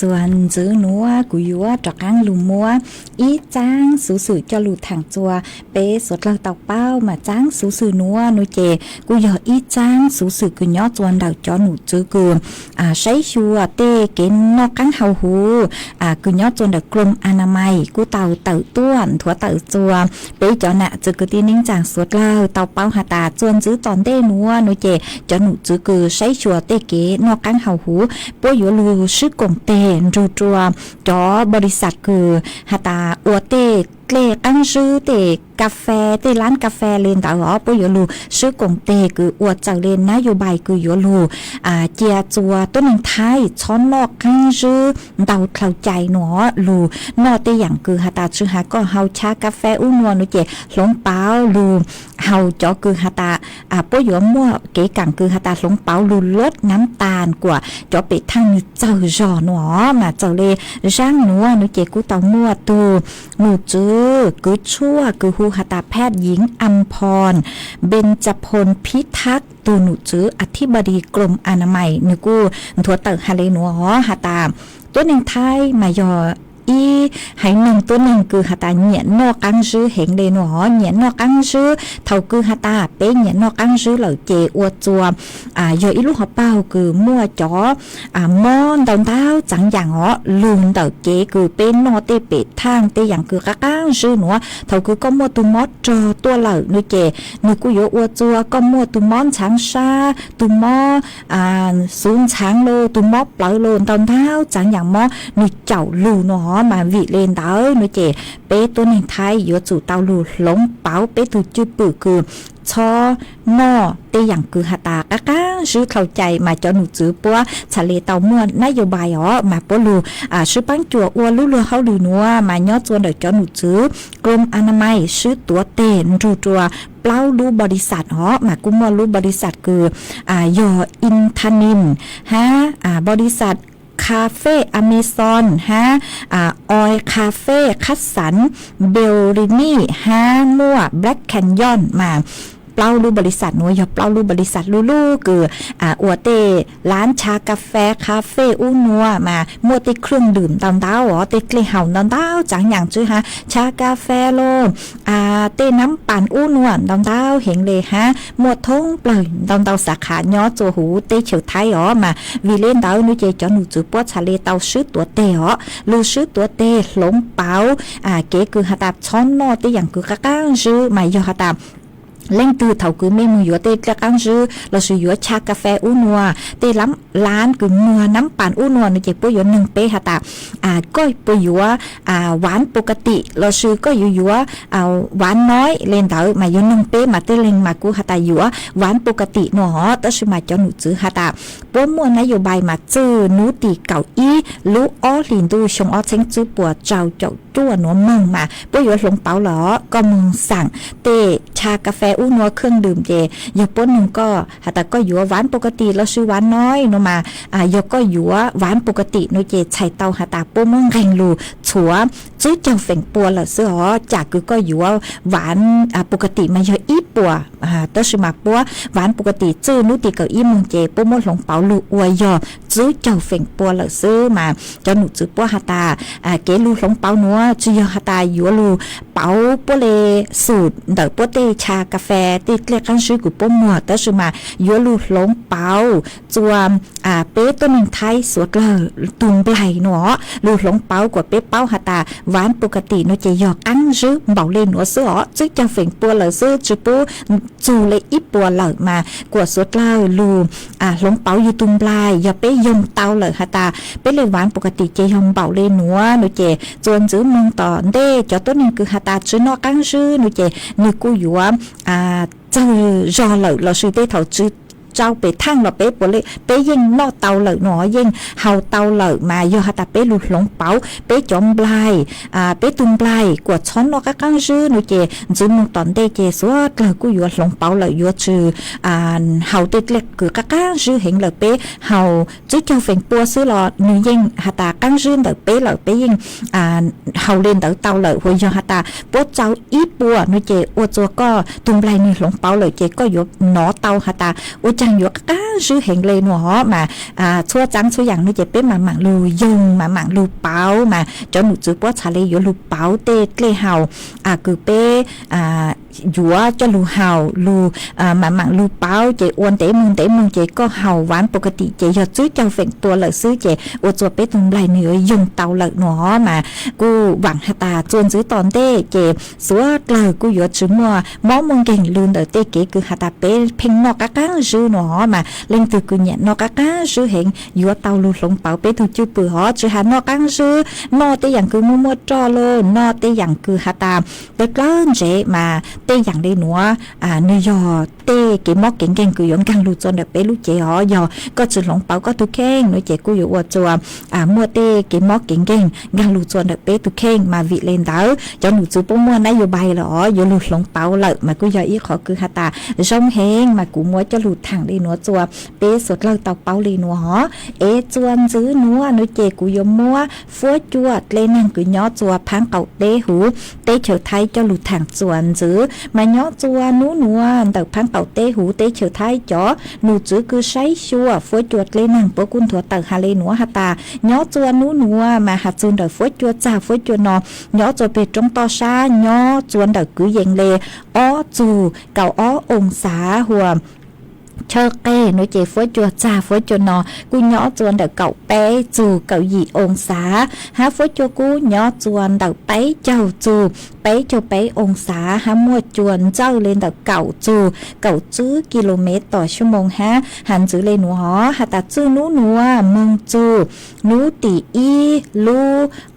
จวนจื้อหนัวกูยัวจอกอังลุมมัวอีจ้างสูสื่อจะหลุดทางจัวเป๊สดเราเต่าเป้ามาจ้างสูสื่อนัวหนูเจกูยออีจ้างสูสื่อกูย่อจวนดาวจอหนูจื้อกูใช้ชัวเต้เกณฑ์นอกกังเฮาหูกูย่อจวนดาวกรมอนามัยกูเต่าต้วนถั่วเต่าจัวเป๊จอน่ะจื้อกูตีนิ่งจางสดเราเต่าเป้าหาตาจวนจื้อตอนเต้นัวหนูเจจอหนูจื้อกูใช้ชัวเต้เกนอกกังเฮาหูป่วยอยู่ลูชื่อกงเตนรูจัวจอบริษัทคือหาตาอัวเต้เลกังซื้อเตกาแฟเตร้านกาแฟเลนตาอ๋อปยลูซื้อกงเตคืออวดจากเลนนโยบายคือยูลูเจียจัวต้นหนึ่งไทยช้อนนอกกังซื้อเดาเข้าใจหนอลูนอเตอย่างคือหาตาชื่อหาก็เฮาชากาแฟอุ้นวนุเจหลงเปาลูเฮาจอคือหาตาปยมั่วเก๋กังคือหาตาหลงเปาลูลดน้ำตาลกว่าจอไปทางนี้เจ้าจอหนอมาเจ้าเลร่างหนัวนุเจกูเตามั่วตูหนูจื้อคือชั่วคือฮูหตาแพทย์หญิงอัมพรเบญจพลพิทักษ์ตูหนูจื้ออธิบดีกรมอนามัยนึกูถั่วเต่าฮาเลนัวหาตาตัวหนึ่งไทยมายออีให้หนึ่งตัวหนึ่งคือหาตาเหนียนนอกกังซื้อเห็นเลยหนอเหนียนนอกกังซื้อเท่าคือหาตาเป้เหนียนนอกกังซื้อเหล่าเจอวดจัวยออีลูกหัวเป้าคือมั่วจ๋อมอนดาวเท้าจังอย่างอ๋อลุงเต่าเจคือเป็นนอเตเป็ดทางเตอย่างคือกะกังซื้อหนัวเท่าคือก็มั่วตุมอจอตัวเหล่านึเจนึกูโยอวดจัวก็มั่วตุมอนช้างซาตุมอซูนช้างโลตุมอปล่อยโลดาวเท้าจังอย่างมอนึเจ้าลูหนอมาvị lên đó nói chè bé tôi này thay giữa chủ tàu lù lống báo bé từ chưa bự cừ cho nọ têอย่างคือหาตากะก้าซื้อเข้าใจมาจอหนูจื้อปัวทะเลเตาม่วนนโยบายอ๋อมาปลูซื้อปังจั่วอัวลู่เฮาลือนัวมาย่อจวนเดจอหนูจื้อกรมอนามัยซื้อตัวเต้นรูจัวเปล่ารู้บริษัทอ๋อมากุมว่ารู้บริษัทคือยออินทนินฮะบริษัทคาเฟ่อเมซอนฮะออยคาเฟ่คัสสันเบลรินี่ฮะมั่วแบล็กแคนยอนมาเปล่ารูบริษัทหนูอย่าเปล่ารูบริษัทลูคืออัวเตร้านชากาแฟคาเฟ่อู้นัวมามั่วเตเครื่องดื่มตอนเต้าอ๋อเตเกลีเห่าตอนเต้าจังอย่างจื้อฮะชากาแฟโลเตน้ำปั่นอู้นัวตอนเต้าเห็นเลยฮะมั่วทงเปล่าตอนเต้าสาขาย้อจัวหูเตเฉียวไทยอ๋อมาวีเล่นเต้าหนูเจจอหนูจื้อปัวชาเลเต้าซื้อตัวเตอ๋อลูซื้อตัวเตหลงเป๋าเก๋คือหาตาช้อนนอเตอย่างคือกะก้างซื้อมายอหาตาเล่งตือเท่าคือไม่มือหยัวเตะกระกังซื้อเราซื้อหยัวชากาแฟอู้นัวเตะล้ำร้านคือนัวน้ำปั่นอู้นัวนี่เจ็บปุ้ยหยัวหนึ่งเป๊ะฮะตาก็ปุ้ยหยัวหวานปกติเราซื้อก็หยัวหวานน้อยเล่นเท่ามาหยัวหนึ่งเป๊ะมาเตะเล่งมากูฮะตาหยัวหวานปกติหนอแต่ซื้อมาเจ้าหนูซื้อฮะตาป้มวนนโยบายมาเจอหนูตีเก่าอีลูอ้อลินดูชงอ้อเชงจื้อปัวเจ้าจั่วหนัวมึงมาปุ้ยหยัวหลงเป๋าหรอก็มึงสั่งเตะชากาแฟอู้นัวเครื่องดื่มเจอย่าป้นหนึ่งก็แต่ก็อยู่หวานปกติเราซื้อหวานน้อยนมาอย่าก็อยู่หวานปกติโนเจใช้เตาหาตาป้มงแรงรูชัวจื้อเจ้าเฝ่งปัวเหรอเสือจากก็อยู่หวานปกติมาเยอะอีปัวตัวซื้อมาปัวหวานปกติจื้อนุติกับอีมึงเจป้มงหลงเป๋าลูอวยยอจื้อเจ้าเฝ่งปัวเหรอซื้อมาจนหนูจื้อปัวหาตาเกลูหลงเป๋านัวจื้อหาตาอยู่ลูเป๋าปัวเลสูตรเดอปัวเตชากาแฟติดเล็กกันซื้อกุป้มมัวแต่ซื้อมายัวลูหลงเปาจวมเป๊ะตัวหนึ่งไทยสวดเลยตุงไหลหนอลูหลงเปากว่าเป๊ะเป้าหาตาหวานปกติโนเจยอกอั้งซื้อเบาเล่นหัวซื้อซื้อจะเฝ่งปัวเลยซื้อจุปูจูเลยอีปัวเลยมากว่าสวดเลยลูหลงเปาอยู่ตุงไหลอย่าเป๊ะยมเตาเลยหาตาเป๊ะเลยหวานปกติเจยมเบาเล่นหัวโนเจจวนซื้อมึงต่อเด้จอตัวหนึ่งคือหาตาซื้อนอกอั้งซื้อโนเจนึกกูอยู่ว่าเจ้ารอเหล่าเราซื้อได้เท่าจื้อเจ้าไปทั้งเราเป๊ะปวดเลยเป๊ะยิ่งนอเตาเหล่าหนอยิ่งเฮาเตาเหล่ามาโยฮาตาเป๊ะหลุดหลงเป๋าเป๊ะจอมปลายเป๊ะตุงปลายกวดช้อนนอกกังซื้อหนูเจจื้อมึงตอนเด็กเจสวดเลยกูอยู่หลงเป๋าเหล่าอยู่จื้อเฮาเด็กเล็กคือกังซื้อเห็นเหล่าเป๊ะเฮาจื้อเจ้าเฝ่งปัวซื้อหลอหนูยิ่งฮาตากังซื้อเหล่าเป๊ะเหล่าเป๊ะยิ่งเฮาเล่นเตาเหล่าหัวโยฮาตาปัวเจ้าอีปัวหนูเจอวดจัวก็ตุงปลายนี่หลงเป๋าเหล่าเจก็อยู่หนอเตาฮาตาอวด จังอยู่ก้าชื่อเห็นเลยหนอมาชั่วจังชั่วอย่างนู้จะเป็นมาหมังลูยงมาหมังลูเป้ามาจนหนูจื้อป้อชาเลยอยู่ลูเป้าเตะเกลเฮาคือเป้ยัวจะลูเฮาลูมาหมังลูเป้าเจอ้วนเตะมึงเจก็เฮาหวานปกติเจยอดซื้อเจ้าเฝ่งตัวเลยซื้อเจอวดจัวเป้ตรงไหลเหนือยงเตาเลยหนอมากูหวังหตาจวนซื้อตอนเต้เจสัวเลยกูยอดชื้อมัวมองมึงเก่งลืนเดอเต้เก๋คือหตาเป้เพ่งนอกก้างซื้อหนอมาเล่นตัวกูเนี่ยนอกก้างซื้อเห็นยัวเตาลูหลงเป้าเป้ถูกจื้อปือหอจื้อหานอกก้างซื้อนอเต้อย่างคือมัวจอโลนอเต้อย่างคือหตาเด็กเล่นเจมาเต้อย่างได้หนัวเนื้อยอเต้เก๋มอกเก่งคือยองกังลูจนเดเป้ลูเจหอยอก็จื้อหลงเป้าก็ทุกเข่งหนูเจกูอยู่อวดจัวมัวเต้เก๋มอกเก่งกังลูจนเดเป้ทุกเข่งมาวิเลนดาวจนหนูจื้อป้งมัวนายใบหรออยู่ลูหลงเป้าเลยมากูยออีขอคือหตาช่องเฮงมากูมัวจะหลุดทางได้หนัวจัวเป้สดเลยเตาเป้าเลยหนัวหอจวนซื้อหนัวหนูเจกูยมัวฟัวจัวเลนังกูย่อจัวพังเก่าเต้หูเต้เฉยไทยจะหลุดทางจวนซื้อมาย่อจัวหนูนัวแต่พังเก่าเต้หูเต้เฉยไทยจ่อหนูจื้อคือใช้ชัวฟัวจัวเลนังปกุนถั่วเต่าฮาเลหนัวหตาย่อจัวหนูนัวมาหัดจูนเดอฟัวจัวจ่าฟัวจัวนอย่อจัวเป็ดจงต่อชาย่อจวนเดอกือเยงเลอ้อจูเก่าอ้อองศาหัวเชอเก้หนูเจฟัวจัวจ่าฟัวจัวนอกูย่อจวนเดอเก่าเป้จูเก่าหยีองศาหาฟัวจัวกูย่อจวนเดอเป้เจ้าจูเป้เจ้าเป้องศาหามัวจวนเจ้าเลนเดอเก่าจูเก่าจื้อกิโลเมตรต่อชั่วโมงฮะหันจื้อเลนหนูหอหาตาจื้อหนูหนัวมึงจูหนูตีอีลู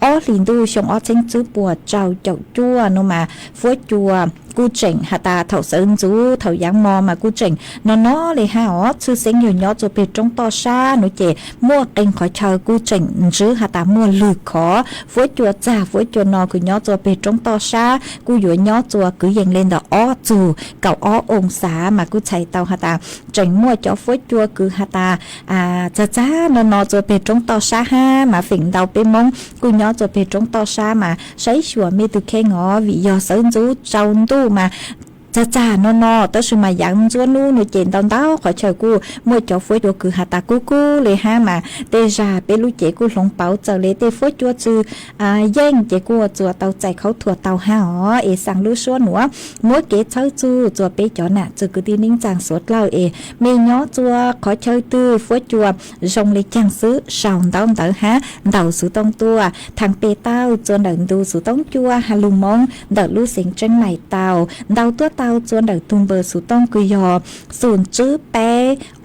อ้อลินดูชงอ้อเชงจื้อปวดเจ้าเจ้าจั่วนูมาฟัวจัวกูเจ๋งหาตาเถาเซินจูเถายังมอมากูเจ๋งนอเลยฮะอ๋อชื่อเสียงอยู่ย่อจะเป็นจงต่อชาหนูเจมั่วเองขอเชอกูเจ๋งจื้อหาตามั่วลึกขอฟัวจัวจ่าฟัวจัวนอคือย่อจะเป็นจงต่อชากูอยู่ย่อจัวคือยังเล่นดอกอ้อจูเก่าอ้อองศามากูใช้เตาหาตาเจ๋งมั่วจ่อฟัวจัวคือหาตาจ้านอจะเป็นจงต่อชาห้ามาฝิ่งเตาเป็นมงกูย่อจะเป็นจงต่อชามาใช้ชัวมีตุแค่งอวิยอเซินจูเจ้าตู้มาจ้านอแต่สมัยยังจวนนู่นเจนตอนเต้าขอเชิญกูมวยจ่อฟัวจัวคือหาตากูเลยฮะมาเตจาเป็นลูกเจกูหลงเป๋าเจอเลยเตฟัวจัวจือแย่งเจกูจัวเตาใจเขาถั่วเตาห้าอ๋อสั่งลูกชัวหนัวมวยเกเชิญจูจัวเป๊จ่อน่ะจือกูตีนิ่งจางสวดเล่าเมยย้อจัวขอเชิญตื้อฟัวจัวจงเลยจางซื้อสาวเต้าฮะเดาสูต้องตัวทางเปเต้าจวนเดินดูสูต้องจัวฮาลุมงเดาลูกเสียงจังใหม่เตาเดาตัวเตาจวนเดอตุงเบอร์สูต้องกุยอศูนย์จื้อเป้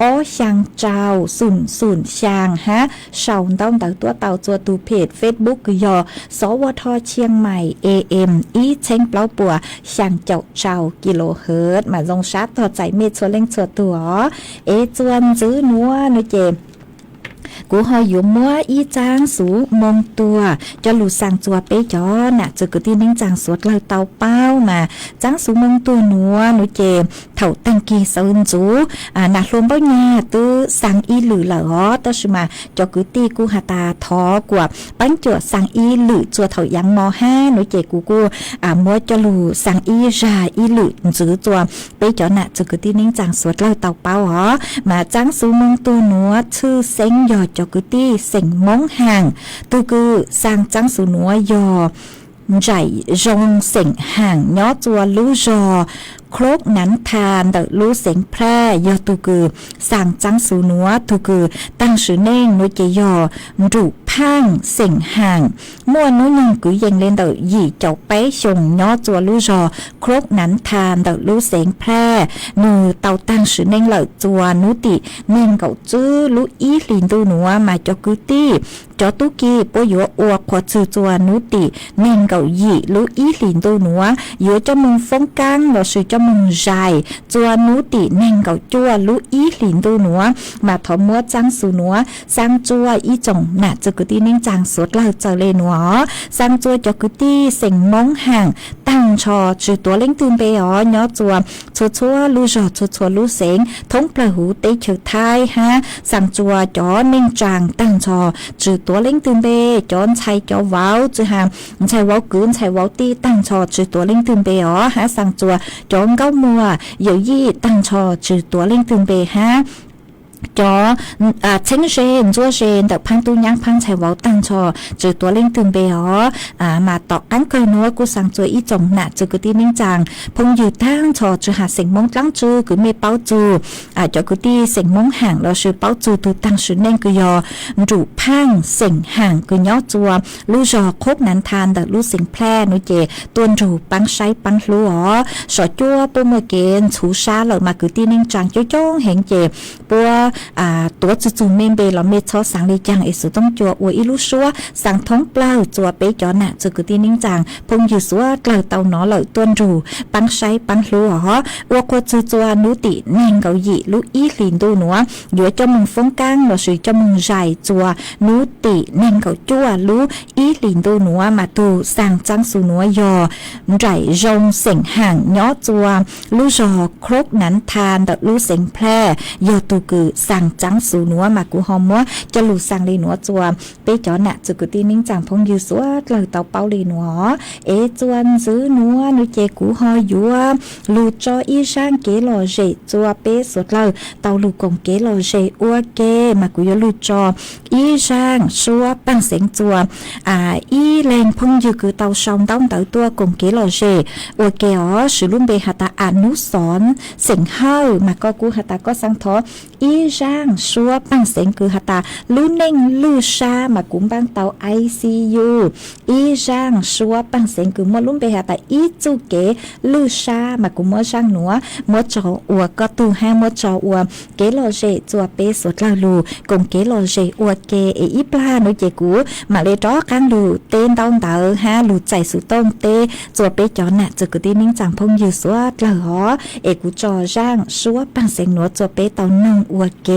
อ้อช่างเจ้าศูนย์ช่างฮะชาวต้องเดอตัวเตาตัวตูเพจ Facebook กุยอสวทเชียงใหม่ AM อีเช้งเปล่าปัวช่างเจ้ากิโลเฮิรตซ์มาลงชาร์จต่อใจเมตรชัวเล่งชัวตัวจวนจื้อนัวนุเจกูหอยอยู่มัวอีจางสูมงตัวจะหลุดสั่งจัวเป้จอน่ะจะกึที่นิ่งจางสวดเลยเตาเป้ามาจางสูมงตัวหนัวหนูเจเถ่าตังกีเซินจูหนักลมเป้าแง่ตื้อสั่งอีหรือเหรอแต่สมาจะกึตีกูหาตาท้อกว่าปั้นจัวสั่งอีหรือจัวเถ่ายังม.5หนูเจกูมัวจะหลุดสั่งอีจาอีหรือจื้อจัวเป้จอน่ะจะกึที่นิ่งจางสวดเลยเตาเป้าหรอมาจางสูมงตัวหนัวชื่อเซ็งยอจอกุตี้เสียงมองห่างตัวคือสร้างจังสูนัวยอใจรงเสียงห่างย้อจัวลู่จอโครกนั้นทานเดรู้เสียงแพร่ยอตุกือสั่งจังสูนัวตุกือตั้งชื่อเน่งนุเจยอรูพังเสียงห่างมั่วนุยังกุยยังเล่นเดหยี่เจ้าไปชงย้อจัวลู่จอโครกนั้นทานเดรู้เสียงแพร่นูเตาตั้งชื่อเน่งเหล่าจัวนุติเน่งเก่าจื้อลุอีลินตูนัวมาจอกุตี้จอตุกีปอยอวกขวดจื้อจัวนุติเน่งเก่าหยี่ลุอีลินตูนัวเยอะจะมึงฟงกังเราสื่อจะมึงใจจัวนุติเน่งเก่าจัวลุอีหลินตูหนัวมาถอมัวจังสูหนัวสร้างจัวอีจงน่ะจะก กุตีนิ่งจางสดเราเจอเลยหนัวสังจัวจากกุตีเสียงมงห่างตั้งชอจือตัวเล่งตื่นไปอ๋อเนาะจัวชัวลูจอชัวลูเสียงทงปลาหูเตะเฉยท้ายฮะสังจัวจอนิ่งจางตั้งชอจือตัวเล่งตื่นไปจอนชัยจอว้าวจือหามชัยว้าวกืนชัยว้าวตีตั้งชอจือตัวเล่งตื่นไปอ๋อฮะสังจัวจอนเก้ามัวเยี่ยวยี่ตั้งชอจือตัวเล่งตื่นไปฮะจอเชิงเชนจัวเชนแต่พังตู้ยังพังใช้เว้าตั้งชอจือตัวเล่งตื่นเบอมาต่อกังเกนัวกูสั่งจัวอีจงหนะจือกุตีนิ่งจางพงอยู่ตั้งชอจือหาเสียงมงตั้งจือคือเมเป้าจูจอกุตีเสียงมงห่างเราชื่อเป้าจูตูตั้งชื่อเน่งกุยอจูพังเสียงห่างกุย่อจัวลู่จอโคกนันทานแต่ลู่เสียงแพร่นุเจตัวจูปังใช้ปังลัวสอจัวปูเมเกนชูชาเหล่ามากุตีนิ่งจางจ้องเห็นเจปัวตัวจู่ๆเมมเบลเมชอสังลีจังเอสุต้องจัวอวยอิลุชัวสังท้องเปล่าจัวเปจอหนะจุกุตีนิ่งจังพงอยู่สัวเกลาเตาหนอเหล่าต้นรูปังใช้ปังลัวฮะวัวกวดจัวนุติแนงเกาหยีลุอีหลินดูหนัวอยู่จมุงฟงกังเราสุยจมุงใจจัวนุติแนงเกาจัวลุอีหลินดูหนัวมาตูสังจังสูหนัวยอใจจงเสียงห่างย่อจัวลุจอครกนั้นทานแต่ลุเสียงแพร่ยอตูกือสังจังสูนัวมากูหอมมัวจะหลุดสังลีนัวจัวไปจอหนะจุกุตีนิ่งจังพงอยู่สัวเลยเตาเปาลีนัวจวนซื้อนัวนุเจกูหอยัวลูจออีช่างเกลอเจจัวเปสดเลยเตาลูกงเกลอเจอัวเกมากูยลูจออีช่างชัวปังเสียงจัวอีแรงพงอยู่คือเตาชองต้องเตาตัวกงเกลอเจอัวเกอ๋อสือลุ่มเบหัตาอนุสรเสียงเฮามาก็กูหัตาก็สังทออีช่างชัวปังเสียงคือหัตาลู่เน่งลู่ชามากุมบังเตา ICU อีช่างชัวปังเสียงคือมัวลุ่มเบหัตาอีจูเกลู่ชามากุมมัวช่างหนัวมัวจออัวก็ตูห้ามัวจออัวเกลอเจจัวเปสดลาลูกงเกลอเจอัวเกอีปลาโนเจกูมาเลยจ้อกังลูเต้นต้องเตาฮะลูใจสุต้งเตจัวเปจอหนะจะกุตีนิ่งจังพงอยู่สัวเหล่อกูจอช่างชัวปังเสียงหนัวจัวเปเตานึ่งอัวเก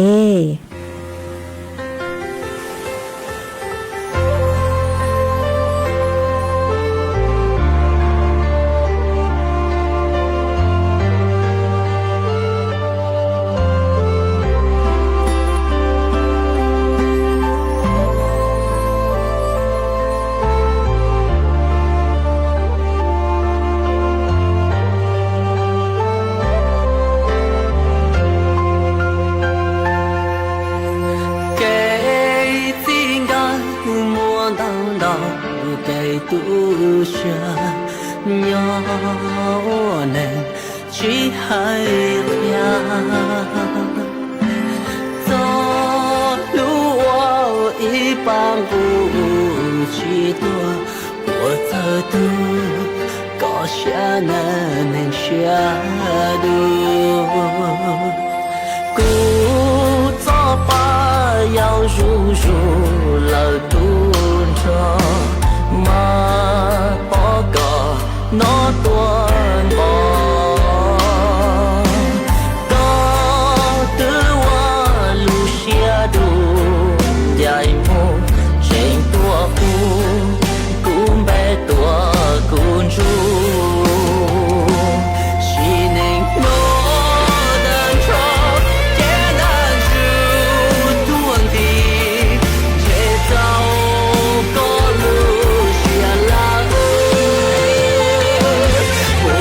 我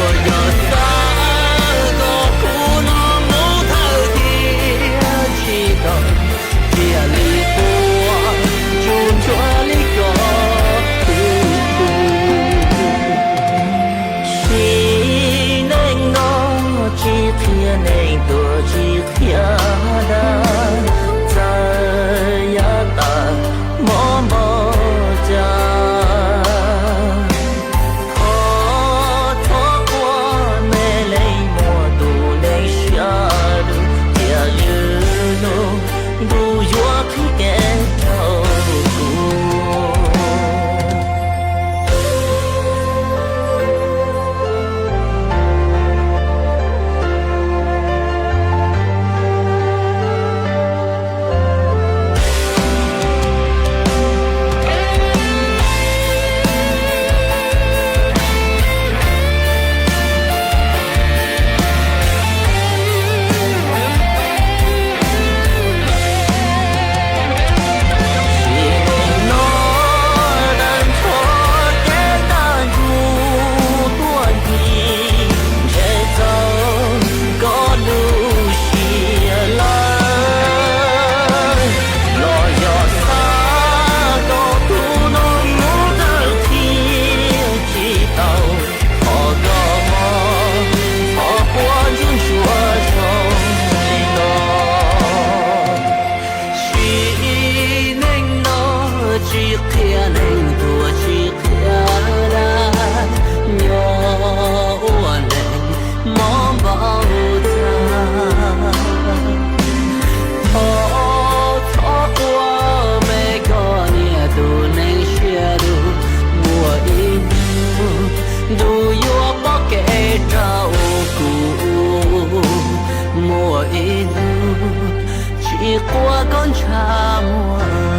茶我老。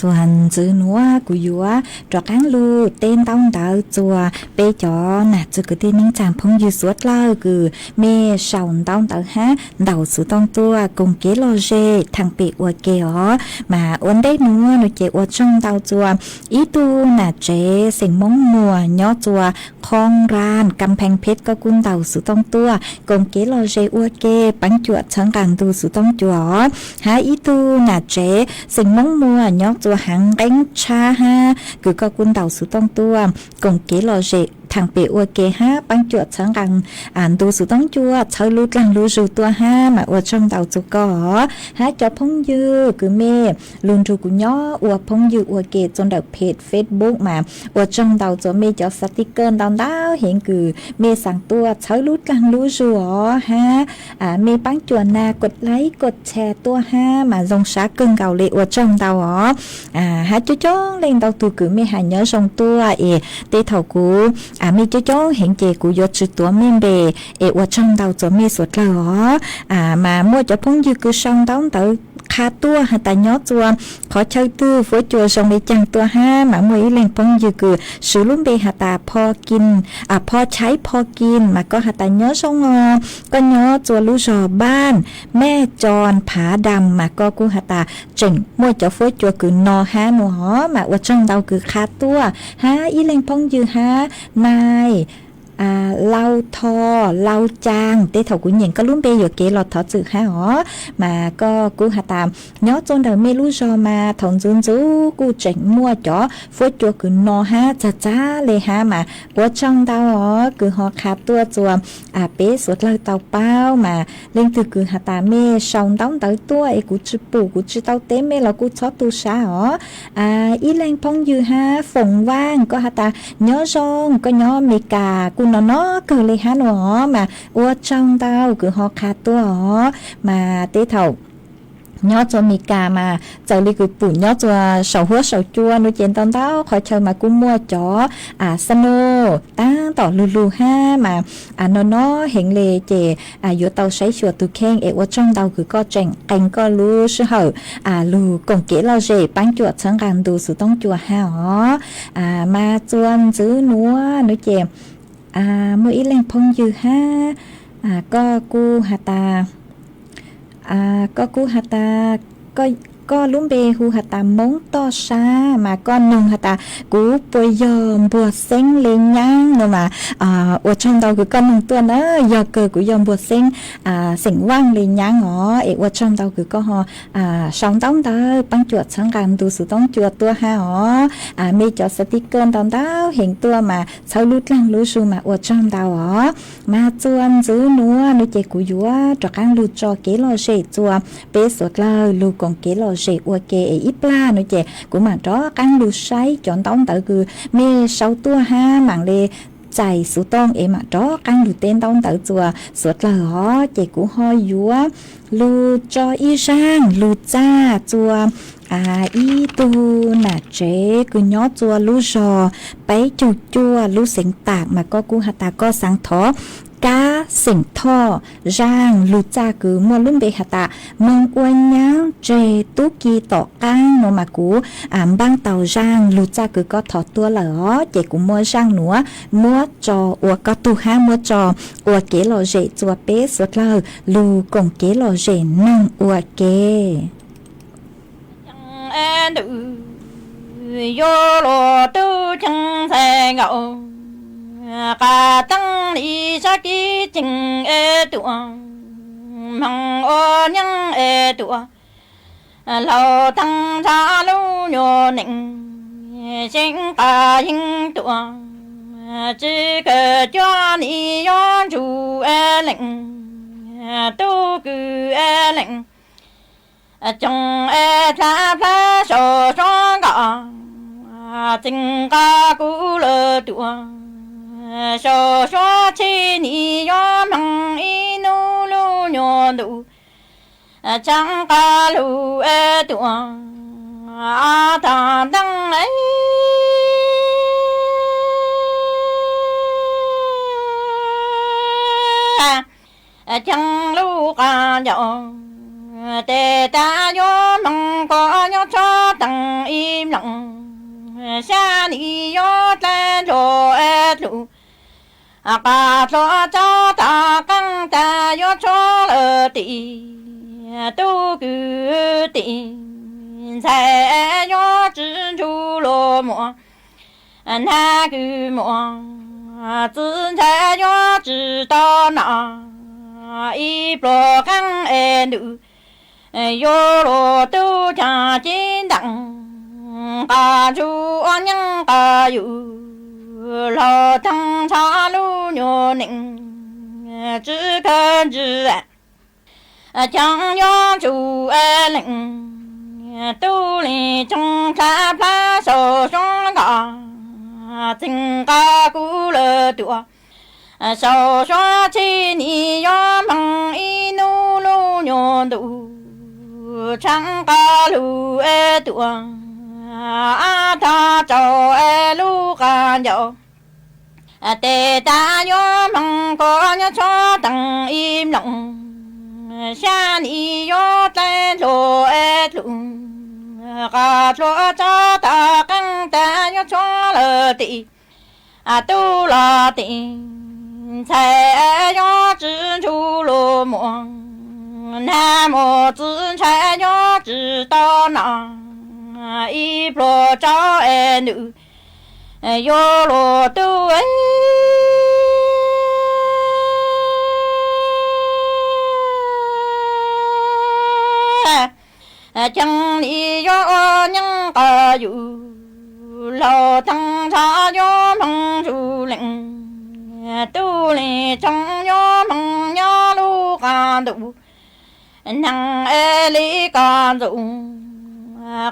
Tuần chữ núa của dúa trọ cán lu tên tông đạo chùa bê cho nà chữ cái tên những chàng phong dư suốt lao cứ mê sòng tông đạo ha đầu sự tông tua cùng kế lo dê thằng bị ua kéo mà ổn đấy núa nó chế ua trong đạo chùa ý tu nà chế sinh mong mùa nhỏ chùa khong ran cầm phèn phết có quân đầu sự tông tua cùng kế lo dê ua kê bắn chuột chẳng càng tu sự tông chùa há ý tu nà chế sinh mong mùa nhỏ chùa hàng đánh cha ha cứ có quân đầu sự tông tua cùng kế lo dê thằng bị ua kê ha bắn chuột chẳng càng tu sự tông chùa chơi lút lăng lú rù tua ha mà ua trong đầu chùa có ha cho phong dư cứ mê luôn rù của nhỏ ua phong dư ua kê trong đầu page Facebook mà ua trong đầu chùa mê cho sticker đào đáo hiện cứ mê sang tua chơi lút lăng lú rù ha mê bắn chuột naกดไลค์กดแชร์ตัวha mà dòng xã cưng gạo lệ ua trong đầu ha chú chó lên đầu tu cứ mê hà nhớ trong tua tê thầu cú mi cho cháu hiện chế của yo chữ tua men bề ở trong đầu cho mi suốt lỡ mà mua cho phong dư cứ xong đóng tới khá tua hay ta nhớ chùa khó chơi tư với chùa xong đi chẳng tua ha mà mua ý lên phong dư cứ sử luôn bề hà ta pho kinh pho cháy pho kinh mà có hà ta nhớ xong có nhớ chùa lú rò ban mẹ tròn phá đầm mà có cô hà ta chỉnh mua cho với chùa cứ nò ha nò mà ở trong đầu cứ khá tua ha ý lên phong dư ha nai lau thò lau trang tế thầu của nhìn có luôn bây giờ kế lọt thọ chữ ha mà có cô hà tạm nhớ trong đời mê lú do mà thằng dương dữ cô chỉnh mua chó phối chùa cứ nò ha chà chá lê ha mà của trong tao cứ họ khá tua chùa bế suốt lời tàu bao mà lên từ cứ hà tạm mê sòng đóng tới tua ấy của chữ bù của chữ tao tế mê là cô chó tu xá ý lên phong dư ha phồng vang có hà tạm nhớ rong có nhớ mê cà nó cứ lấy hát nó mà ua trong tao cứ họ khát tua mà tế thầu nhớ cho mì cà mà giờ đi cứ bù nhớ cho sầu hứa sầu chua nuôi chén tao tao khỏi chơi mà cũng mua chó sano ta tỏ lù lù ha mà nó hiện lệ chè vô tao sấy chùa từ khen ở trong tao cứ có chèn cành có lù sư hở lù còn kỹ lo gì bán chuột sáng càng đủ sự tông chùa ha mà chuan giữ núa nuôi chè mua ý lên phong dư ha có cu hà ta có cu hà ta có lúm bê hu hà ta móng to xa mà con nung hà ta cú bồi dòm bùa xanh lên nhang nữa mà ở trong đầu của con nung tuần á giờ cờ của dòm bùa xanh xỉn quang lên nhang ở trong đầu của con họ sóng tông đó băng chuột sáng càng tu sự tông chuột tua ha mi cho sticker tông đó hiện tua mà sau lút lăng lú su mà ở trong đầu mà chuan giữ núa núi chạy của vua cho càng lút cho kế lo sệ chùa bế sốt lơ lù còn kế lo sệ ua kê ít la núi chạy của mà đó càng lút say chọn tông tới cứ mi sau tua ha mảng lê chạy số tông mà đó càng lút tên tông tới chùa sốt lơ chạy của hoi vua lù cho y sang lù cha chùa y tu nà chế cứ nhó chùa lú rò bấy chù chua lú xỉn tạc mà có cú hà ta có sáng thó cá xỉn thò rang lù cha cứ mua luôn bê hà ta mong uan nhang chế tú kỳ tỏ cang nó mà cú băng tàu rang lù cha cứ có thọ tua lỡ chế cũng mua rang nữa mua trò ua có tu ha mua trò ua kế lò rệ chùa bế sốt lờ lù cùng kế lò rệ nâng ua kê an du yo lo tu chang sai ngao ka tang li sa ki ching e tu mang o nyang e tu lao tang sa lu nyo ning sing ka hing tu chỉ ke cho ni yon chu e ling tu ku e ling trong e cha pha so trong gạo tình ca cũ lơ tua sổ xóa chi ni yo măng y nu lu nhô đủ chẳng ca lu e tua ta đăng ấy chẳng lu ca nhỏ tê ta yo măng có nhó cho tăng im lặng xa ni yo tên cho e lu ca cho ta căng ta yo cho lơ tì tu cứ tì sai yo chỉ chú lô mò na cứ mò chỉ sai yo chỉ to nọ y pro căng e nữ yo lo tu cha chín đặng ca chú an nhân ca yu lo thăng cha lu nhô nịnh chỉ cần chỉ chẳng yo chú e lệnh tu li trong cha pha sổ trong gà tình ca cũ lơ tua sổ xóa chi ni yo măng y nu lu nhô đủ chẳng ca lu e tua ta cho e lu ca nhậu tê ta yo măng có nhớ cho tăng im lặng xa ni yo tên lo e lu ca cho ta căng ta yo cho lơ tị tu la tị sai yo chỉ chú lô mò nam mô chỉ sai yo chỉ to nọ y pro cho e nữ yo lo tu ấy chẳng lý do nhân ca yu lo thăng cha yo mong chu lệnh tu li trong yo mong yo lu ca đủ năng e li ca đủ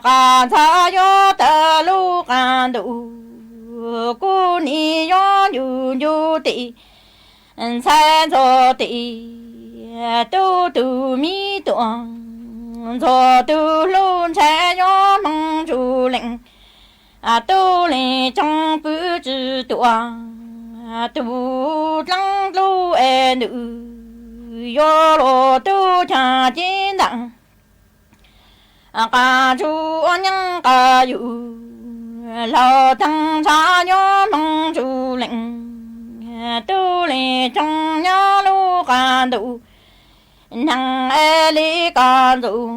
ca cha yo ta lu ca đủ cu ni yo yu yu ti sai cho ti tu tu mi tuang cho tu lu cha yo mong chu lệnh tu li trong bứ chữ tuang tu lăng lu e nữ yo lo tu cha chín đặng ca chu nhân ca yu lo thăng cha yo mong chu lệnh tu li trong nhớ lu ca đủ năng e li ca đủ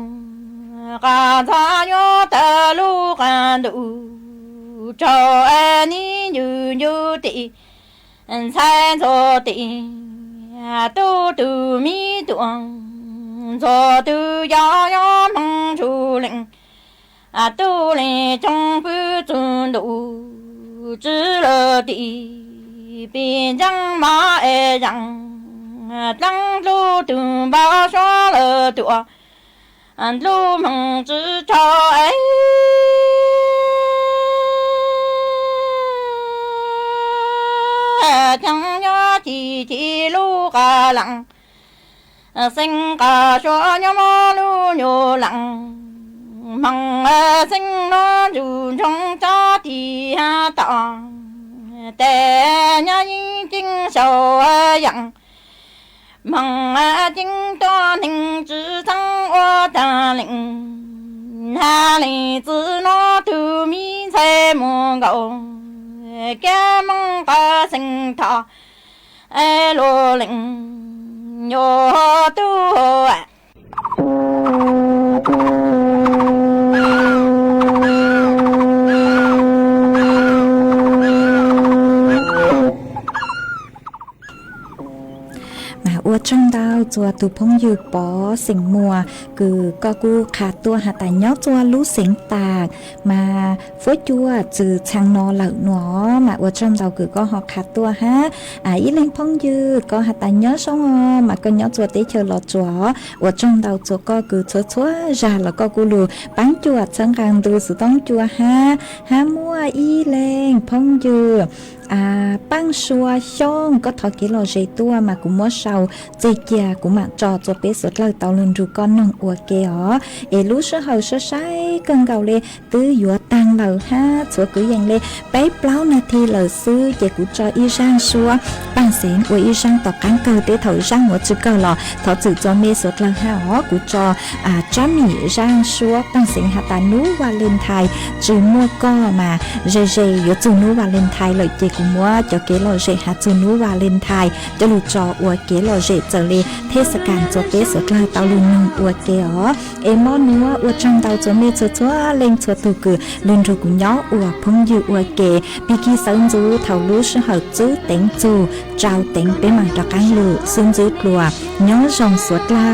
ca cha yo ta lu ca đủ cho e ni như như tị sai cho tị tu tu mi tuang cho tu ya ya mong chu lệnh tu lệnh trong bứ chun đủ chỉ lơ tị biên răng ma e răng răng lu tu bao xóa lơ tua lu mong chỉ cho ấy chẳng nhớ chỉ lu ca lặng sinh ca cho nhớ mơ lu nhô lặng mong sinh nó dù trong cho thì ha tỏ tè nhớ chính sầu dặn mong chính to hình chữ thăng ô ta lệnh ha lì chữ nó từ mi xe mồ gầu cái mong ta sinh thọ e lô lệnh nhô tu à mà ua trong đau จัวตุพงอยู่ปอสิงมัวคือก็กูขาดตัวหาแต่ย้อจัวรู้เสียงตากมาฟ้วยจัวจือช่างนอเหล่าหนอมาว่าจอมเราคือก็หอกขาดตัวฮะอีเล่งพงยืดก็หาแต่ย้อช่องมาก็ย้อจัวเตเชอหลอจัวว่าจอมเราจัวก็คือชัวจ่าแล้วก็กูรู้ปังจัวช่างการดูสุต้องจัวฮะมัวอีเล่งพงยืดปังชัวช่องก็ทอกิโลเจตัวมากุมัวเชาเจเกียกุมาจอจัวเปสุดเลยเตาลุนรูก้อนน้องอัวเกอรู้เชื่อเหาเชื่อใช้เกินเก่าเลยตื้อหยัวตังเหล่าฮะชัวกุยังเลยไปเปล่านาทีเหล่าซื้อเจกุจออีช่างชัวปังเสียงอวยอีช่างต่อการเกิดเตเถาช่างหัวจุกเกาหล่อถอจืดจอเมสุดเลยฮะกุจอจ้ามีช่างชัวปังเสียงหาตานูวาเลนไทน์จือมัวก็มาเจอยู่จูนูวาเลนไทน์เลยเจกุมัวจะเกลอเจหาจูนูวาเลนไทน์จะลุจออวเกลอเจเจเลยเทศกาลจัวเปสุดเลยเตาลุนอวเกอมอนัวอวจังเตาจัวเมจัวเล่งจัวตูกือลุนรูกุย้ออวพงยูอวเกปีกีสังจูเถารู้ชื่อเหาจื้อเต็งจูเจ้าเต็งเป็นหมันตะกันลูซึ่งจื้อกลัวย้อจงสวดลา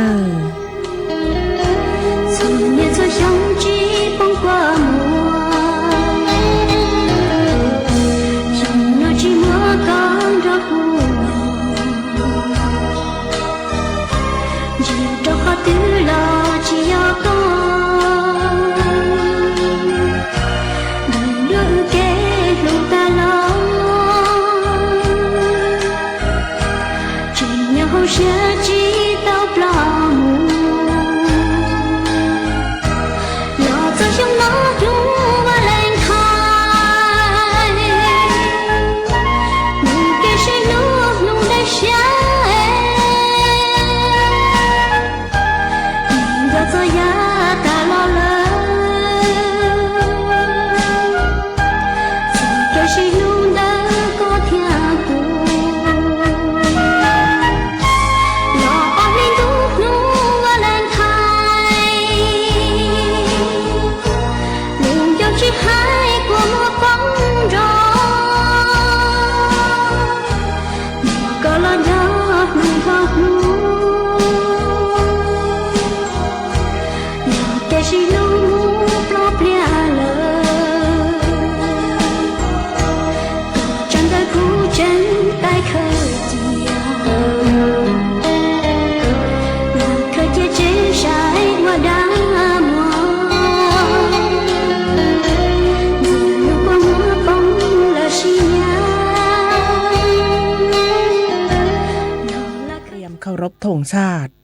เคารพธงชาติ